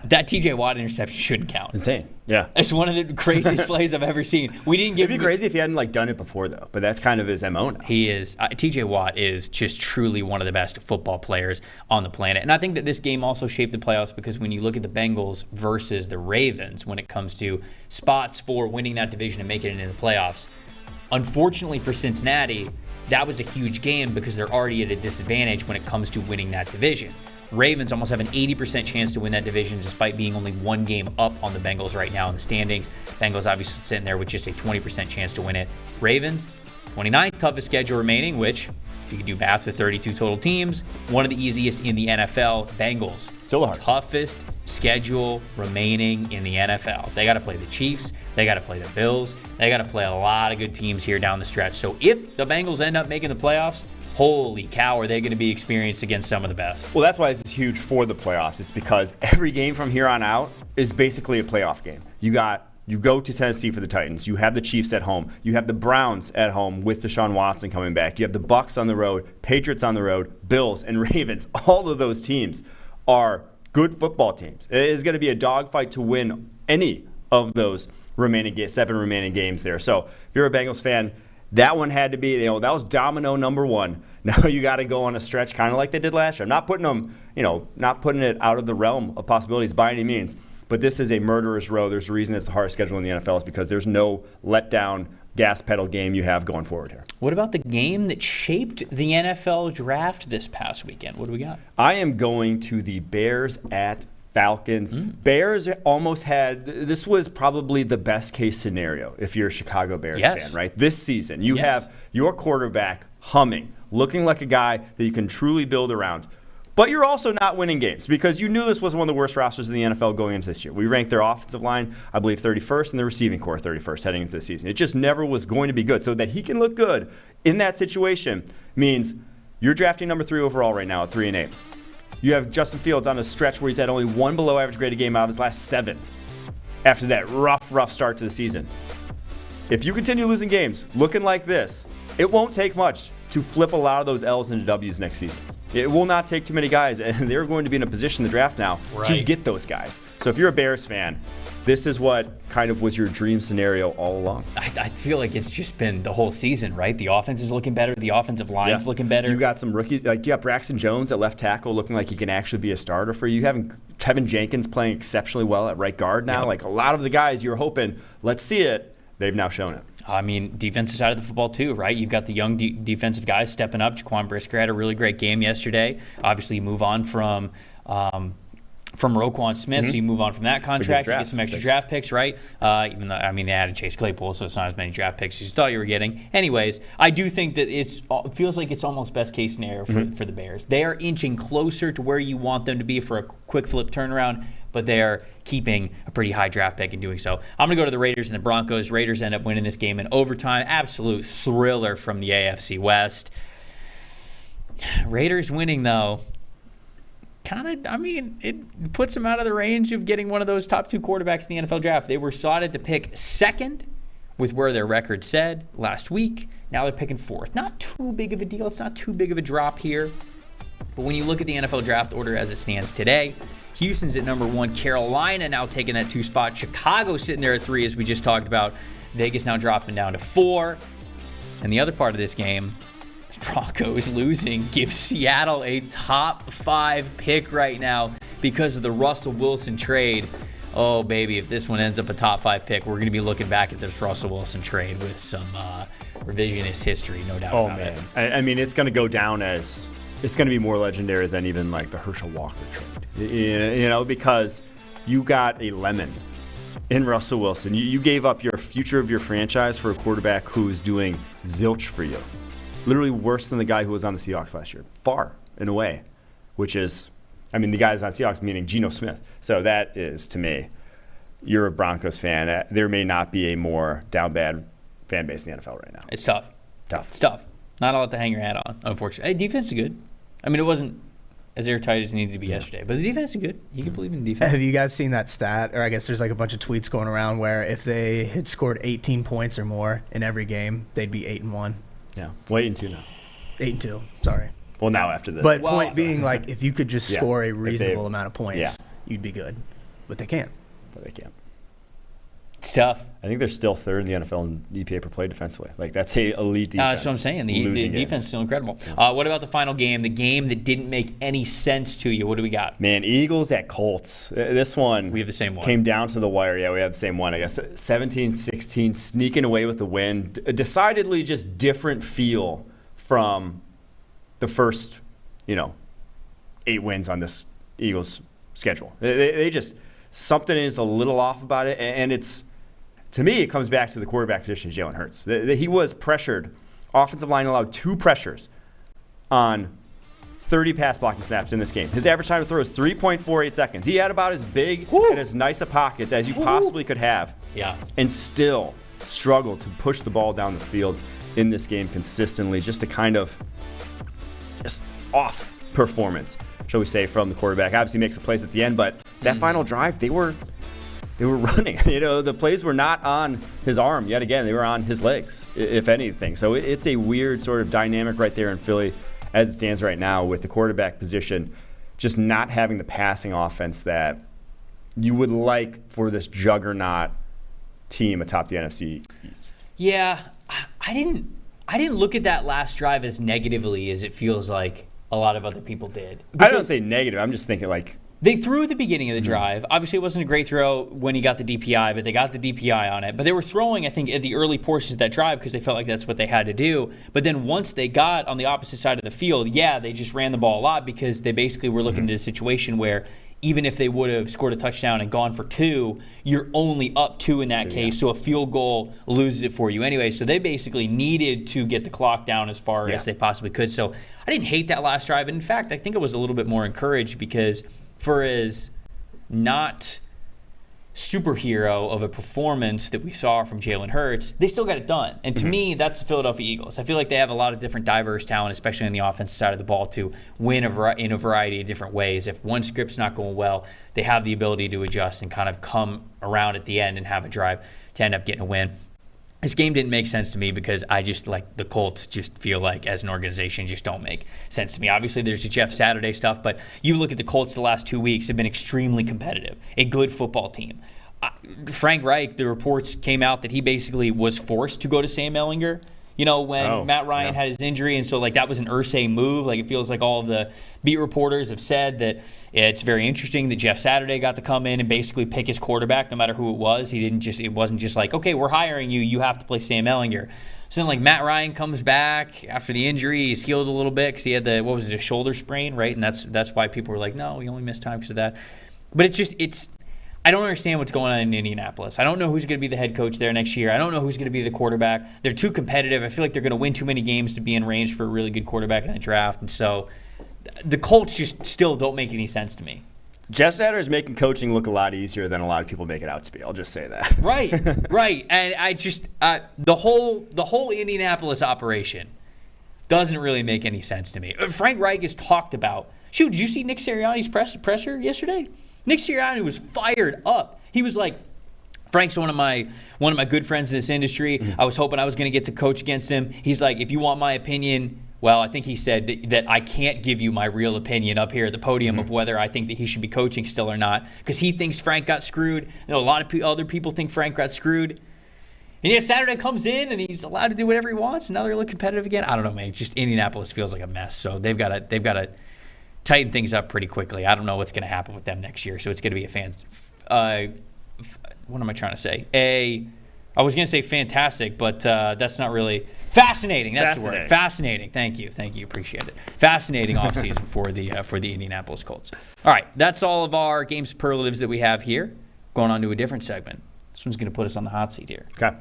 that TJ Watt interception shouldn't count. Insane. Yeah. It's one of the craziest plays I've ever seen. It'd be crazy if he hadn't done it before, though. But that's kind of his MO now. He is. TJ Watt is just truly one of the best football players on the planet. And I think that this game also shaped the playoffs because when you look at the Bengals versus the Ravens when it comes to spots for winning that division and making it into the playoffs, unfortunately for Cincinnati, that was a huge game because they're already at a disadvantage when it comes to winning that division. Ravens almost have an 80% chance to win that division despite being only 1 game up on the Bengals right now in the standings. Bengals obviously sitting there with just a 20% chance to win it. Ravens, 29th toughest schedule remaining, which If you can do math with 32 total teams, one of the easiest in the NFL. Bengals. Still the hardest. Toughest schedule remaining in the NFL. They got to play the Chiefs. They got to play the Bills. They got to play a lot of good teams here down the stretch. So if the Bengals end up making the playoffs, holy cow, are they going to be experienced against some of the best? Well, that's why this is huge for the playoffs. It's because every game from here on out is basically a playoff game. You go to Tennessee for the Titans. You have the Chiefs at home. You have the Browns at home with Deshaun Watson coming back. You have the Bucks on the road, Patriots on the road, Bills and Ravens. All of those teams are good football teams. It is going to be a dogfight to win any of those seven remaining games there. So if you're a Bengals fan, that one had to be, that was domino number one. Now you got to go on a stretch kind of like they did last year. I'm not putting them, not putting it out of the realm of possibilities by any means. But this is a murderer's row. There's a reason it's the hardest schedule in the NFL is because there's no letdown gas pedal game you have going forward here. What about the game that shaped the NFL draft this past weekend? What do we got? I am going to the Bears at Falcons. Bears almost this was probably the best case scenario if you're a Chicago Bears fan, right? This season, you have your quarterback humming, looking like a guy that you can truly build around. But you're also not winning games because you knew this was one of the worst rosters in the NFL going into this year. We ranked their offensive line, I believe, 31st, and the receiving core 31st heading into the season. It just never was going to be good. So that he can look good in that situation means you're drafting number 3 overall right now at 3-8. You have Justin Fields on a stretch where he's had only one below average graded game out of his last 7 after that rough start to the season. If you continue losing games looking like this, it won't take much to flip a lot of those L's into W's next season. It will not take too many guys, and they're going to be in a position in the draft now to get those guys. So if you're a Bears fan, this is what kind of was your dream scenario all along. I feel like it's just been the whole season, right? The offense is looking better. The offensive line's looking better. You got some rookies. Like you got Braxton Jones at left tackle looking like he can actually be a starter for you. You have Kevin Jenkins playing exceptionally well at right guard now. Like a lot of the guys you were hoping, let's see it, they've now shown it. I mean, defensive side of the football too, right? You've got the young defensive guys stepping up. Jaquan Brisker had a really great game yesterday. Obviously, you move on from Roquan Smith, so you move on from that contract. You get some extra draft picks, right? Even though, they added Chase Claypool, so it's not as many draft picks as you thought you were getting. Anyways, I do think that it feels like it's almost best case scenario for the Bears. They are inching closer to where you want them to be for a quick flip turnaround, but they are keeping a pretty high draft pick in doing so. I'm going to go to the Raiders and the Broncos. Raiders end up winning this game in overtime. Absolute thriller from the AFC West. Raiders winning, though, it puts them out of the range of getting one of those top 2 quarterbacks in the NFL draft. They were slotted to pick 2nd with where their record said last week. Now they're picking 4th. Not too big of a deal. It's not too big of a drop here. But when you look at the NFL draft order as it stands today, Houston's at number 1. Carolina now taking that 2 spot. Chicago sitting there at 3, as we just talked about. Vegas now dropping down to 4. And the other part of this game, Broncos losing gives Seattle a top 5 pick right now because of the Russell Wilson trade. Oh, baby, if this one ends up a top 5 pick, we're going to be looking back at this Russell Wilson trade with some revisionist history, no doubt about it. I mean, it's going to go down as it's going to be more legendary than even like the Herschel Walker trade, because you got a lemon in Russell Wilson. You gave up your future of your franchise for a quarterback who's doing zilch for you. Literally worse than the guy who was on the Seahawks last year. Far, in a way, which is, the guy that's on Seahawks, meaning Geno Smith. So that is, to me, you're a Broncos fan. There may not be a more down bad fan base in the NFL right now. It's tough. It's tough. Not a lot to hang your hat on, unfortunately. Hey, defense is good. It wasn't as airtight as it needed to be yesterday, but the defense is good. You can believe in the defense. Have you guys seen that stat? Or I guess there's like a bunch of tweets going around where if they had scored 18 points or more in every game, they'd be 8-1. Yeah, 8-2 now. 8-2, sorry. Well, now after this. But point being, like, if you could just score a reasonable amount of points, you'd be good. But they can't. It's tough. I think they're still 3rd in the NFL in EPA per play defensively. Like, that's a elite defense. That's what I'm saying. The defense is still incredible. What about the final game, the game that didn't make any sense to you? What do we got? Man, Eagles at Colts. This one. We have the same one. Came down to the wire. Yeah, we had the same one, I guess. 17-16, sneaking away with the win. A decidedly just different feel from the first, 8 wins on this Eagles schedule. They just, something is a little off about it, and it's, to me, it comes back to the quarterback position, Jalen Hurts. He was pressured. Offensive line allowed 2 pressures on 30 pass blocking snaps in this game. His average time to throw is 3.48 seconds. He had about as big and as nice a pockets as you possibly could have. Yeah. And still struggled to push the ball down the field in this game consistently. Just a kind of just off performance, shall we say, from the quarterback. Obviously makes the plays at the end, but that final drive, they were running. The plays were not on his arm yet again. They were on his legs, if anything. So it's a weird sort of dynamic right there in Philly as it stands right now with the quarterback position just not having the passing offense that you would like for this juggernaut team atop the NFC East. Yeah, I didn't look at that last drive as negatively as it feels like a lot of other people did. I don't say negative. I'm just thinking like they threw at the beginning of the drive. Obviously, it wasn't a great throw when he got the DPI, but they got the DPI on it. But they were throwing, I think, at the early portions of that drive because they felt like that's what they had to do. But then once they got on the opposite side of the field, they just ran the ball a lot because they basically were looking at a situation where even if they would have scored a touchdown and gone for 2, you're only up 2 in that case. So a field goal loses it for you anyway. So they basically needed to get the clock down as far as they possibly could. So I didn't hate that last drive. And in fact, I think I was a little bit more encouraged because for as not superhero of a performance that we saw from Jalen Hurts, they still got it done. And to me, that's the Philadelphia Eagles. I feel like they have a lot of different diverse talent, especially on the offensive side of the ball, to win in a variety of different ways. If one script's not going well, they have the ability to adjust and kind of come around at the end and have a drive to end up getting a win. This game didn't make sense to me because I just like the Colts just feel like as an organization just don't make sense to me. Obviously, there's the Jeff Saturday stuff, but you look at the Colts the last 2 weeks have been extremely competitive, a good football team. Frank Reich, the reports came out that he basically was forced to go to Sam Ehlinger, when Matt Ryan had his injury. And so, that was an Irsay move. It feels like all of the beat reporters have said that it's very interesting that Jeff Saturday got to come in and basically pick his quarterback no matter who it was. It wasn't just like, okay, we're hiring you. You have to play Sam Ehlinger. So then, Matt Ryan comes back after the injury. He's healed a little bit because he had a shoulder sprain, right? And that's why people were like, no, he only missed time because of that. But I don't understand what's going on in Indianapolis. I don't know who's going to be the head coach there next year. I don't know who's going to be the quarterback. They're too competitive. I feel like they're going to win too many games to be in range for a really good quarterback in the draft. And so the Colts just still don't make any sense to me. Jeff Saturday is making coaching look a lot easier than a lot of people make it out to be. I'll just say that. Right. And I just the whole Indianapolis operation doesn't really make any sense to me. Frank Reich has talked about. Did you see Nick Sirianni's presser yesterday? Nick Sirianni was fired up. He was like, Frank's one of my good friends in this industry. I was hoping I was going to get to coach against him. He's like, if you want my opinion, well, I think he said that I can't give you my real opinion up here at the podium of whether I think that he should be coaching still or not, because he thinks Frank got screwed. A lot of other people think Frank got screwed. And Saturday comes in and he's allowed to do whatever he wants. Now they're looking competitive again. I don't know, man. Just Indianapolis feels like a mess. So they've got to tighten things up pretty quickly. I don't know what's going to happen with them next year, so it's going to be what am I trying to say? I was going to say fantastic, but that's not really fascinating. That's the word. Fascinating. Thank you. Appreciate it. Fascinating offseason for the Indianapolis Colts. All right, that's all of our game superlatives that we have here. Going on to a different segment. This one's going to put us on the hot seat here. Okay.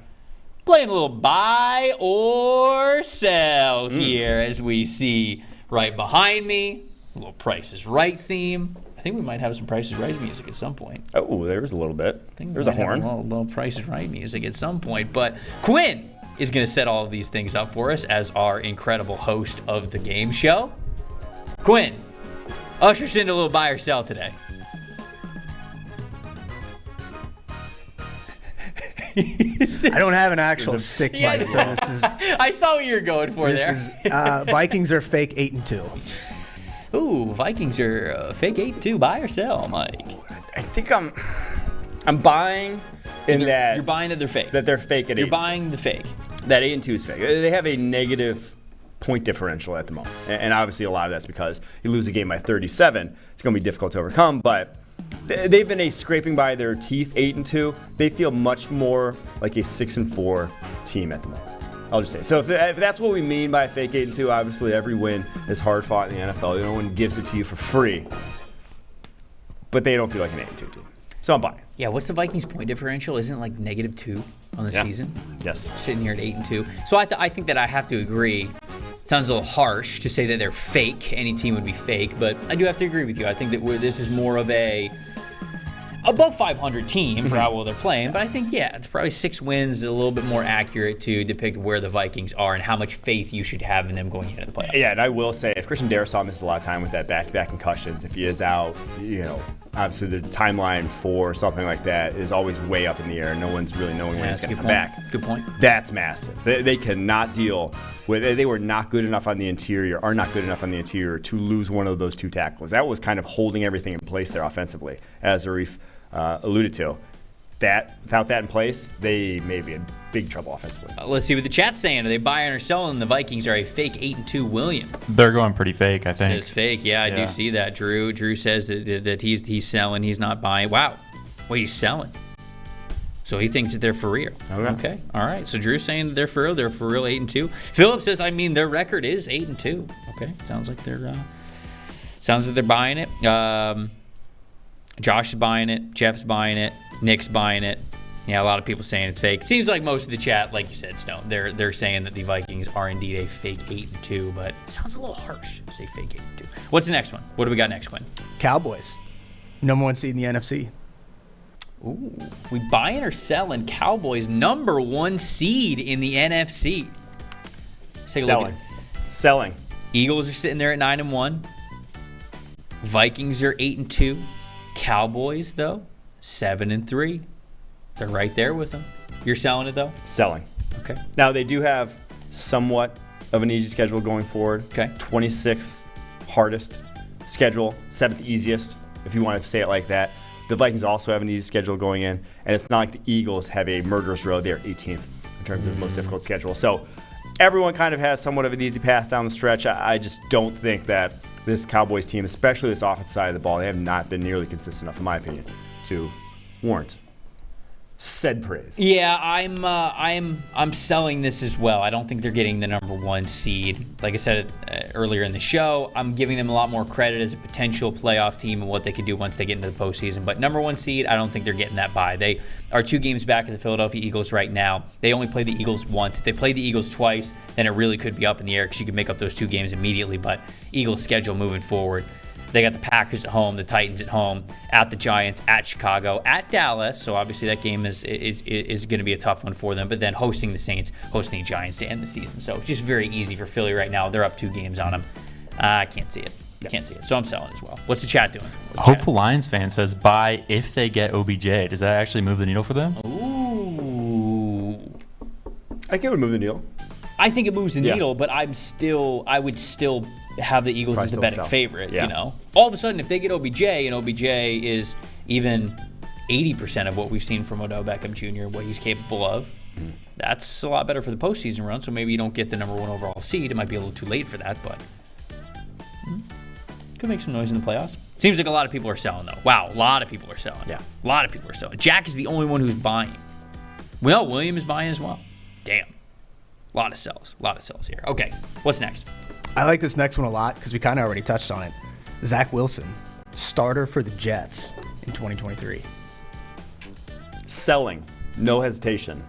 Playing a little buy or sell here, as we see right behind me. A little Price is Right theme. I think we might have some Price is Right music at some point. Oh, there's a little bit. There's a horn. A little Price is Right music at some point. But Quinn is going to set all of these things up for us as our incredible host of the game show. Quinn, usher us into a little buy or sell today. I don't have an actual stick money, so this is. I saw what you were going for there. Vikings are fake 8-2. Ooh, Vikings are fake 8-2. Buy or sell, Mike? I think I'm buying in that. You're buying that they're fake. That they're fake at 8-2. You're buying the fake. That 8-2 is fake. They have a negative point differential at the moment, and obviously a lot of that's because you lose a game by 37. It's going to be difficult to overcome, but they've been a scraping by their teeth 8-2. They feel much more like a 6-4 team at the moment. I'll just say. So if that's what we mean by a fake 8-2, obviously every win is hard fought in the NFL. No one gives it to you for free. But they don't feel like an 8-2 team. So I'm buying. Yeah, what's the Vikings point differential? Isn't it like -2 on the season? Yes. Sitting here at 8-2. So I think that I have to agree Sounds a little harsh to say that they're fake. Any team would be fake, but I do have to agree with you. I think that this is more of a above 500 team for how well they're playing, but I think, it's probably 6 wins, a little bit more accurate to depict where the Vikings are and how much faith you should have in them going into the playoffs. Yeah, and I will say, if Christian Darrisaw misses a lot of time with that back-to-back concussions, if he is out, obviously the timeline for something like that is always way up in the air. No one's really knowing when he's going to come back. Good point. That's massive. They cannot deal with it. They were not good enough on the interior, to lose one of those 2 tackles. That was kind of holding everything in place there offensively, as Arif alluded to. Without that in place, they may be in big trouble offensively. Let's see what the chat's saying. Are they buying or selling? The Vikings are a fake 8-2 William. They're going pretty fake, I think. Says fake. Yeah, I do see that. Drew says that he's selling. He's not buying. Wow. Well, he's selling. So he thinks that they're for real. Okay. All right. So Drew's saying that they're for real. They're for real 8-2. Philip says, their record is 8-2. Okay. Sounds like they're buying it. Josh is buying it. Jeff's buying it. Nick's buying it. Yeah, a lot of people saying it's fake. Seems like most of the chat, like you said, Stone, they're saying that the Vikings are indeed a fake 8-2, but it sounds a little harsh to say fake 8-2. What's the next one? What do we got next, Quinn? Cowboys, number 1 seed in the NFC. Ooh, we buying or selling Cowboys number 1 seed in the NFC? Let's take a look at Selling. Eagles are sitting there at 9-1. Vikings are 8-2. Cowboys, though, 7-3. They're right there with them. You're selling it, though? Selling. Okay. Now, they do have somewhat of an easy schedule going forward. Okay. 26th hardest schedule, 7th easiest, if you want to say it like that. The Vikings also have an easy schedule going in, and it's not like the Eagles have a murderous road. They're 18th in terms of the most difficult schedule. So everyone kind of has somewhat of an easy path down the stretch. I just don't think that this Cowboys team, especially this offensive side of the ball, they have not been nearly consistent enough, in my opinion, to warrant said praise. Yeah, I'm selling this as well. I don't think they're getting the number 1 seed. Like I said earlier in the show, I'm giving them a lot more credit as a potential playoff team and what they could do once they get into the postseason. But number 1 seed, I don't think they're getting that bye. They are 2 games back of the Philadelphia Eagles right now. They only play the Eagles once. If they play the Eagles twice, then it really could be up in the air because you could make up those 2 games immediately. But Eagles' schedule moving forward, they got the Packers at home, the Titans at home, at the Giants, at Chicago, at Dallas. So obviously that game is going to be a tough one for them. But then hosting the Saints, hosting the Giants to end the season. So just very easy for Philly right now. They're up 2 games on them. I can't see it. Can't see it. So I'm selling as well. What's the chat doing? Hopeful Lions fan says buy if they get OBJ. Does that actually move the needle for them? Ooh. I think it would move the needle. I think it moves the needle, but I would still have the Eagles as the betting favorite. You know, all of a sudden, if they get OBJ and OBJ is even 80% of what we've seen from Odell Beckham Jr., what he's capable of, that's a lot better for the postseason run. So maybe you don't get the number 1 overall seed. It might be a little too late for that, but could make some noise in the playoffs. Seems like a lot of people are selling, though. Wow, a lot of people are selling. Yeah, a lot of people are selling. Jack is the only one who's buying. Well, William is buying as well. Damn. A lot of sells here. Okay, what's next? I like this next one a lot because we kind of already touched on it. Zach Wilson, starter for the Jets in 2023. Selling, no hesitation.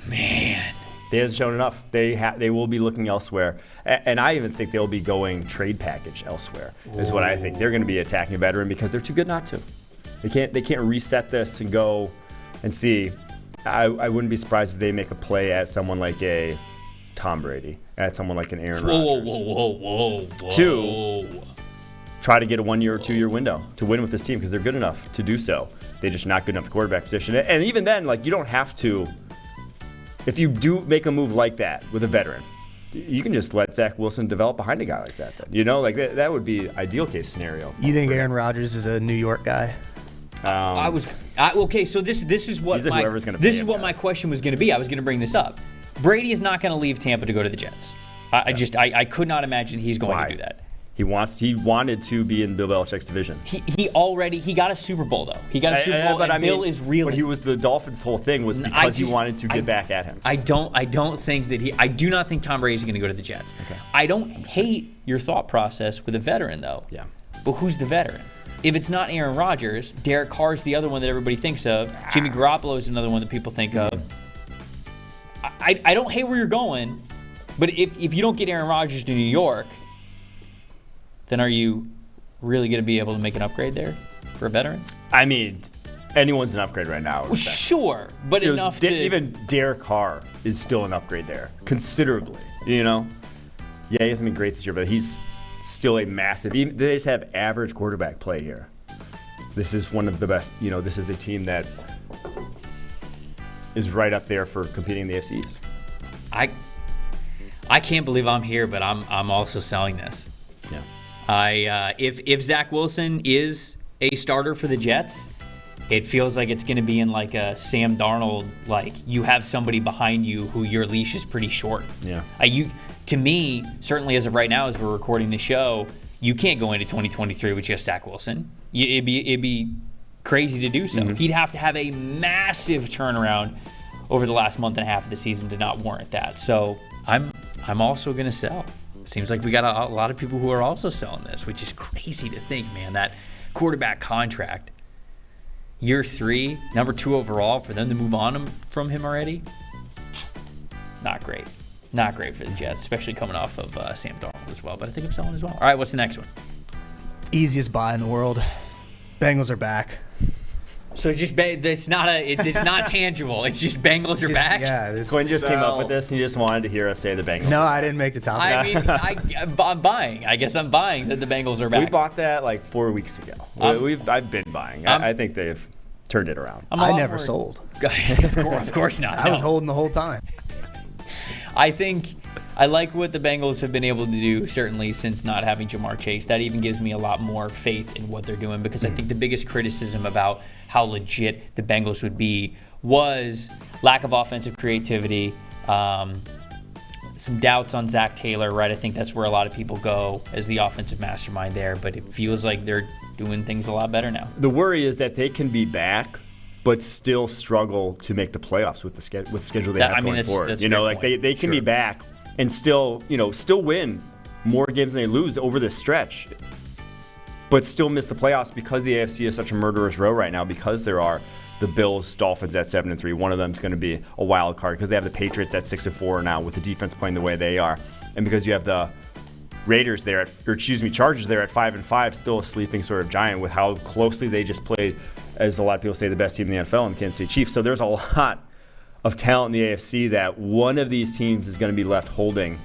Man, they haven't shown enough. They will be looking elsewhere, and I even think they'll be going trade package elsewhere. Is what I think. They're going to be attacking a veteran because they're too good not to. They can't reset this and go and see. I wouldn't be surprised if they make a play at someone like a Tom Brady, at someone like an Aaron Rodgers. Whoa. To try to get a 1 year or 2 year window to win with this team because they're good enough to do so. They're just not good enough at the quarterback position. And even then, you don't have to. If you do make a move like that with a veteran, you can just let Zach Wilson develop behind a guy like that. Then. That would be ideal case scenario. You think Aaron Rodgers is a New York guy? Okay. So this is what my question was going to be. I was going to bring this up. Brady is not going to leave Tampa to go to the Jets. I could not imagine he's going to do that. He wanted to be in Bill Belichick's division. He got a Super Bowl though. He got a Super Bowl, and Bill is really. But he was the Dolphins' whole thing was because he wanted to get back at him. I don't think that I do not think Tom Brady is going to go to the Jets. Okay. I don't hate your thought process with a veteran though. Yeah. But who's the veteran? If it's not Aaron Rodgers, Derek Carr's the other one that everybody thinks of. Jimmy Garoppolo is another one that people think of. I don't hate where you're going, But if you don't get Aaron Rodgers to New York, then are you really going to be able to make an upgrade there for a veteran? I mean, anyone's an upgrade right now. Well, sure, but enough to... Even Derek Carr is still an upgrade there, considerably, you know? Yeah, he hasn't been great this year, but he's still a massive... They just have average quarterback play here. This is one of the best, this is a team that is right up there for competing in the AFC East. I can't believe I'm here, but I'm also selling this. Yeah. If Zach Wilson is a starter for the Jets, it feels like it's going to be in like a Sam Darnold, like you have somebody behind you who your leash is pretty short. Yeah. To me, certainly as of right now, as we're recording the show, you can't go into 2023 with just Zach Wilson. It'd be crazy to do so. Mm-hmm. He'd have to have a massive turnaround over the last month and a half of the season to not warrant that. So I'm also going to sell. Seems like we got a lot of people who are also selling this, which is crazy to think, man. That quarterback contract, year 3, number 2 overall, for them to move on from him already, not great. Not great for the Jets, especially coming off of Sam Darnold as well. But I think I'm selling as well. All right, what's the next one? Easiest buy in the world. Bengals are back. So it's not tangible. It's just Bengals are back. Yeah, Quinn just came up with this, and he just wanted to hear us say the Bengals. No, I didn't make the topic. I mean, I'm buying. I guess I'm buying that the Bengals are back. We bought that like 4 weeks ago. I've been buying. I think they've turned it around. I never sold. Of course not. I was holding the whole time. I like what the Bengals have been able to do, certainly since not having Jamar Chase. That even gives me a lot more faith in what they're doing, because I think the biggest criticism about how legit the Bengals would be was lack of offensive creativity, some doubts on Zach Taylor, right? I think that's where a lot of people go as the offensive mastermind there, but it feels like they're doing things a lot better now. The worry is that they can be back, but still struggle to make the playoffs with the schedule they have going forward. That's they can be back and still win more games than they lose over this stretch, but still miss the playoffs because the AFC is such a murderer's row right now, because there are the Bills, Dolphins at 7-3. One of them is going to be a wild card because they have the Patriots at 6-4 now with the defense playing the way they are, and because you have the Chargers there at 5-5, still a sleeping sort of giant with how closely they just played, as a lot of people say, the best team in the NFL in the Kansas City Chiefs. So there's a lot of talent in the AFC that one of these teams is going to be left holding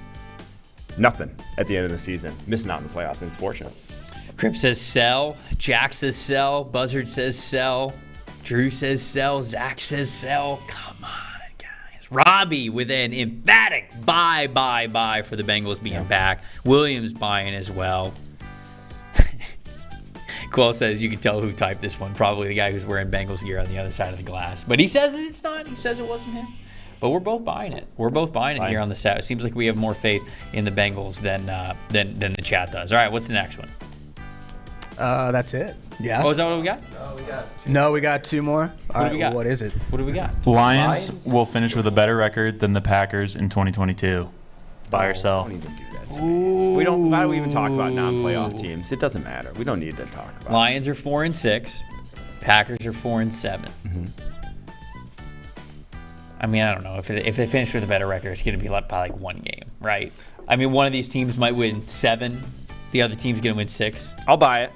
nothing at the end of the season, missing out in the playoffs, and it's fortunate. Crip says sell, Jack says sell, Buzzard says sell, Drew says sell, Zach says sell. Come on, guys. Robbie with an emphatic buy for the Bengals being back. Williams buying as well. Quill says you can tell who typed this one. Probably the guy who's wearing Bengals gear on the other side of the glass. But he says it's not. He says it wasn't him. But we're both buying it. We're both buying it here on the set. It seems like we have more faith in the Bengals than the chat does. All right, what's the next one? That's it. Yeah. Oh, is that what we got? No, we got 2 more. All right, do we got? What is it? What do we got? Lions will finish with a better record than the Packers in 2022. Buy or sell? Don't even do that to me. Why do we even talk about non-playoff teams? It doesn't matter. We don't need to talk about it. Lions are 4-6. Packers are 4-7. Mm-hmm. I mean, I don't know. If they finish with a better record, it's going to be by like 1 game, right? I mean, one of these teams might win 7. The other team's going to win 6. I'll buy it.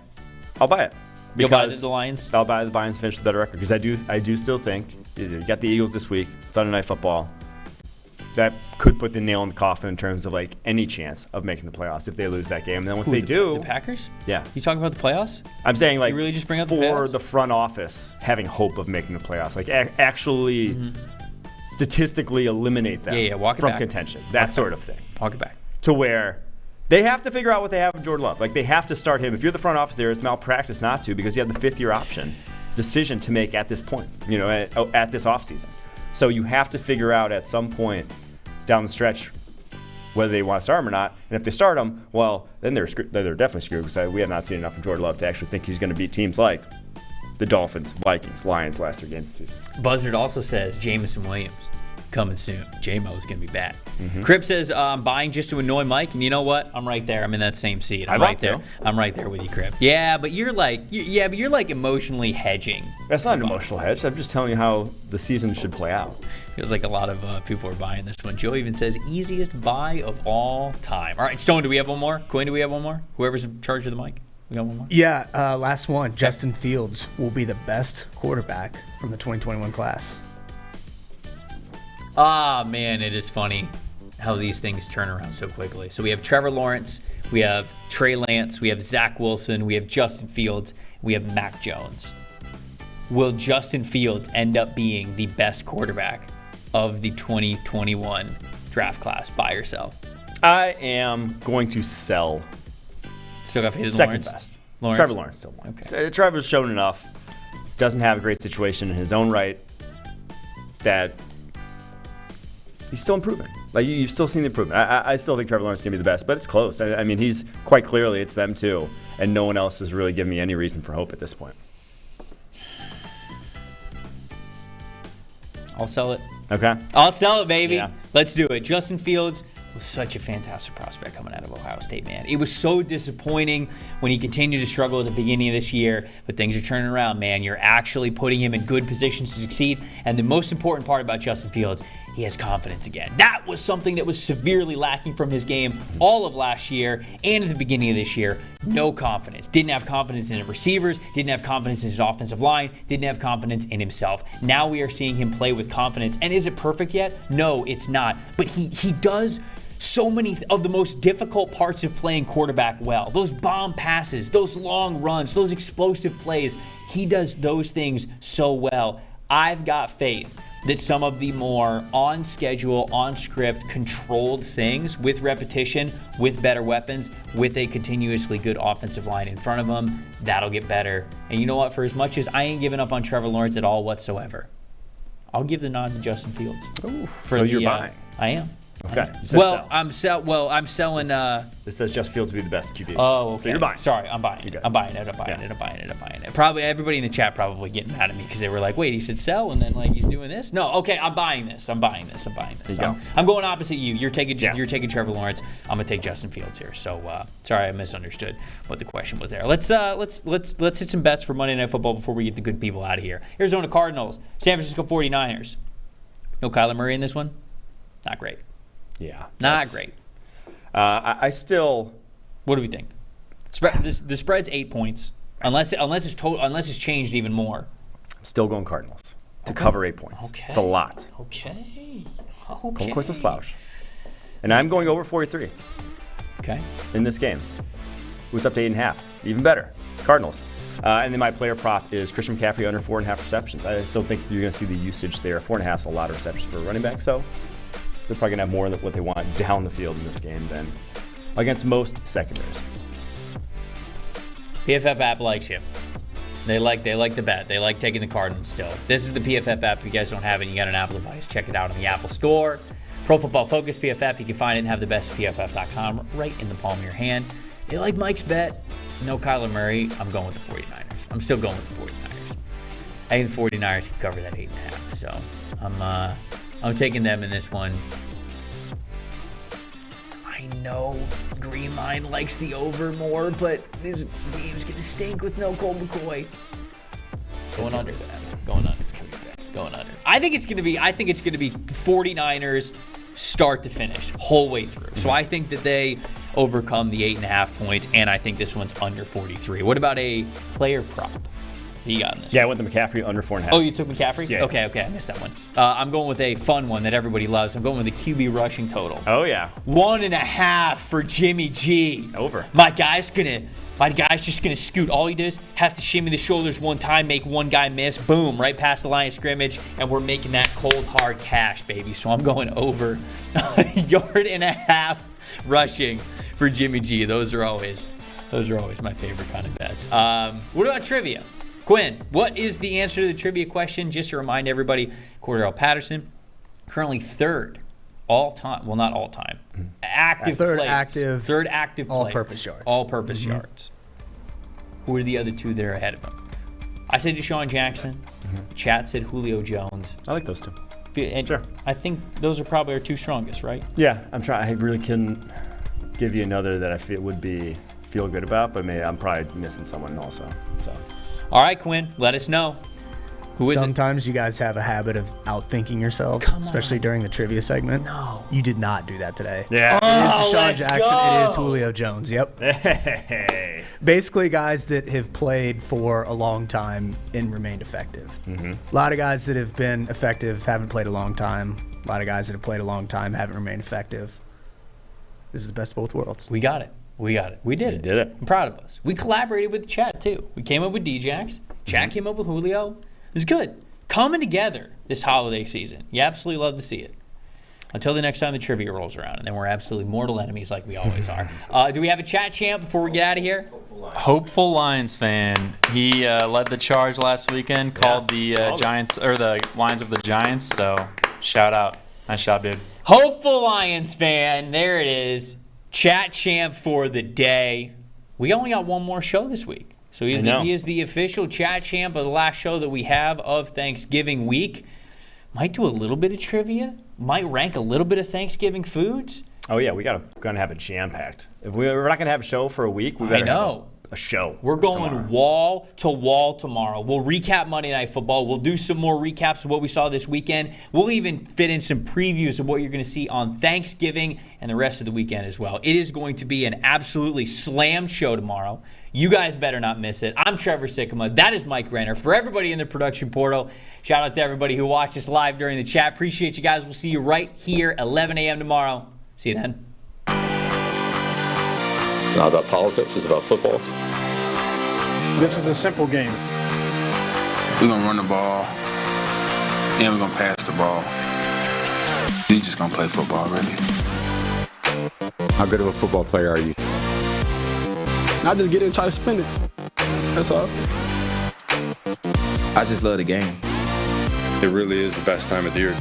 You'll buy the Lions? I'll buy the Lions to finish with a better record, because I do still think you got the Eagles this week, Sunday Night Football. That could put the nail in the coffin in terms of like any chance of making the playoffs if they lose that game. And then once they do, the Packers? Yeah. You talking about the playoffs? I'm saying like you really just bring up for the front office having hope of making the playoffs, like actually statistically eliminate them from contention, that sort of thing. Walk it back to where they have to figure out what they have in Jordan Love. Like they have to start him. If you're the front office, there is malpractice not to, because you have the 5th-year option decision to make at this point, at this offseason. So you have to figure out at some point down the stretch whether they want to start him or not. And if they start him, well, then they're definitely screwed, because we have not seen enough from Jordan Love to actually think he's going to beat teams like the Dolphins, Vikings, Lions last 3 games of the season. Buzzard also says Jameson Williams. coming soon. J-Mo is going to be back. Crip says, I'm buying just to annoy Mike, and you know what? I'm right there. I'm in that same seat. I'm right there. I'm right there with you, Crip. Yeah, but you're like, emotionally hedging. That's not an emotional hedge. I'm just telling you how the season should play out. Feels like a lot of people are buying this one. Joe even says, easiest buy of all time. All right, Stone, do we have one more? Quinn, do we have one more? Whoever's in charge of the mic. We got one more? Yeah, last one. Justin Fields will be the best quarterback from the 2021 class. Ah, man, it is funny how these things turn around so quickly. So we have Trevor Lawrence, we have Trey Lance, we have Zach Wilson, we have Justin Fields, we have Mac Jones. Will Justin Fields end up being the best quarterback of the 2021 draft class? Buy or sell? I am going to sell. Still got faith in Second Lawrence? best. Lawrence? Trevor Lawrence still won. Okay. So Trevor's shown enough. Doesn't have a great situation in his own right. That he's still improving. Like you've still seen the improvement. I still think Trevor Lawrence is going to be the best, but it's close. I mean, he's quite clearly it's them too, and no one else has really given me any reason for hope at this point. I'll sell it. Okay. I'll sell it, baby. Yeah. Let's do it. Justin Fields was such a fantastic prospect coming out of Ohio State, man. It was so disappointing when he continued to struggle at the beginning of this year, but things are turning around, man. You're actually putting him in good positions to succeed, and the most important part about Justin Fields, he has confidence again. That was something that was severely lacking from his game all of last year and at the beginning of this year. No confidence. Didn't have confidence in the receivers, didn't have confidence in his offensive line, didn't have confidence in himself. Now we are seeing him play with confidence. And is it perfect yet? No, it's not. But he does so many of the most difficult parts of playing quarterback well. Those bomb passes, those long runs, those explosive plays. He does those things so well. I've got faith that some of the more on schedule, on script, controlled things with repetition, with better weapons, with a continuously good offensive line in front of them, that'll get better. And you know what? For as much as I ain't giving up on Trevor Lawrence at all whatsoever, I'll give the nod to Justin Fields. Ooh, so you're buying? I am. Okay. Well, I'm selling. This says Justin Fields will be the best QB. Oh, okay. So you're buying. Sorry, I'm buying it. I'm buying it. Probably everybody in the chat probably getting mad at me because they were like, "Wait, he said sell, and then like he's doing this." No, okay, I'm buying this. I'm going opposite you. You're taking Trevor Lawrence. I'm gonna take Justin Fields here. So sorry, I misunderstood what the question was there. Let's hit some bets for Monday Night Football before we get the good people out of here. Arizona Cardinals, San Francisco 49ers. No Kyler Murray in this one. Not great. Yeah. Not great. I still. What do we think? The spread's 8 points, unless it's changed even more. I'm still going Cardinals to cover 8 points. Okay. It's a lot. Okay. Of course, no slouch. And I'm going over 43. Okay. In this game, what's up to 8.5? Even better, Cardinals. And then my player prop is Christian McCaffrey under 4.5 receptions. I still think you're going to see the usage there. 4.5 is a lot of receptions for a running back, so they're probably going to have more than what they want down the field in this game than against most secondaries. PFF app likes you. They like the bet. They like taking the Cardinals still. This is the PFF app. If you guys don't have it and you got an Apple device, check it out on the Apple Store. Pro Football Focus PFF. You can find it and have the best PFF.com right in the palm of your hand. They like Mike's bet. No Kyler Murray. I'm going with the 49ers. I'm still going with the 49ers. I think the 49ers can cover that 8.5. So I'm taking them in this one. I know Green Line likes the over more, but this game's gonna stink with no Colt McCoy. Going under. Going under. It's gonna be bad. Going under. I think it's gonna be 49ers start to finish, whole way through. So I think that they overcome the 8.5 points, and I think this one's under 43. What about a player prop? You got in this. Yeah, I went the McCaffrey under 4.5. Oh, you took McCaffrey? Yeah. Okay, I missed that one. I'm going with a fun one that everybody loves. I'm going with the QB rushing total. Oh, yeah. 1.5 for Jimmy G. Over. My guy's just gonna scoot. All he does, have to shimmy the shoulders one time, make one guy miss, boom, right past the line of scrimmage, and we're making that cold hard cash, baby. So I'm going over 1.5 yards rushing for Jimmy G. Those are always my favorite kind of bets. What about trivia? Quinn, what is the answer to the trivia question? Just to remind everybody, Cordell Patterson, currently third all time. Well, not all time. Active Third players. active all-purpose yards. All-purpose yards. Who are the other two that are ahead of him? I said Deshaun Jackson. Chat said Julio Jones. I like those two. And Sure. I think those are probably our two strongest, right? Yeah, I'm trying. I really couldn't give you another that I feel would feel good about, but maybe I'm probably missing someone also. So. All right, Quinn, let us know. Who is Sometimes you guys have a habit of outthinking yourselves, especially during the trivia segment. No. You did not do that today. Yeah. It is Deshaun let's Jackson. go. It is Julio Jones. Yep. Hey. Basically, guys that have played for a long time and remained effective. Mm-hmm. A lot of guys that have been effective haven't played a long time. A lot of guys that have played a long time haven't remained effective. This is the best of both worlds. We got it. We got it. We did it. did it. I'm proud of us. We collaborated with the chat, too. We came up with Djax. Chat came up with Julio. It was good. Coming together this holiday season. You absolutely love to see it. Until the next time the trivia rolls around, and then we're absolutely mortal enemies like we always are. Do we have a chat champ before we get out of here? Hopeful Lions fan. He led the charge last weekend, called the Giants or the Lions of the Giants. So shout out. Nice job, dude. Hopeful Lions fan. There it is. Chat champ for the day. We only got one more show this week. So he is the official chat champ of the last show that we have of Thanksgiving week. Might do a little bit of trivia. Might rank a little bit of Thanksgiving foods. Oh yeah, gonna have it jam packed. If we're not gonna have a show for a week, we better have a show. We're going tomorrow. wall to wall tomorrow. We'll recap Monday Night Football. We'll do some more recaps of what we saw this weekend. We'll even fit in some previews of what you're going to see on Thanksgiving and the rest of the weekend as well. It is going to be an absolutely slammed show tomorrow. You guys better not miss it. I'm Trevor Sikkema. That is Mike Renner. For everybody in the production portal, shout out to everybody who watched us live during the chat. Appreciate you guys. We'll see you right here, 11 a.m. tomorrow. See you then. It's not about politics, it's about football. This is a simple game. We're going to run the ball, and we're going to pass the ball. We just going to play football, really. How good of a football player are you? Not just get in and try to spin it. That's all. I just love the game. It really is the best time of the year.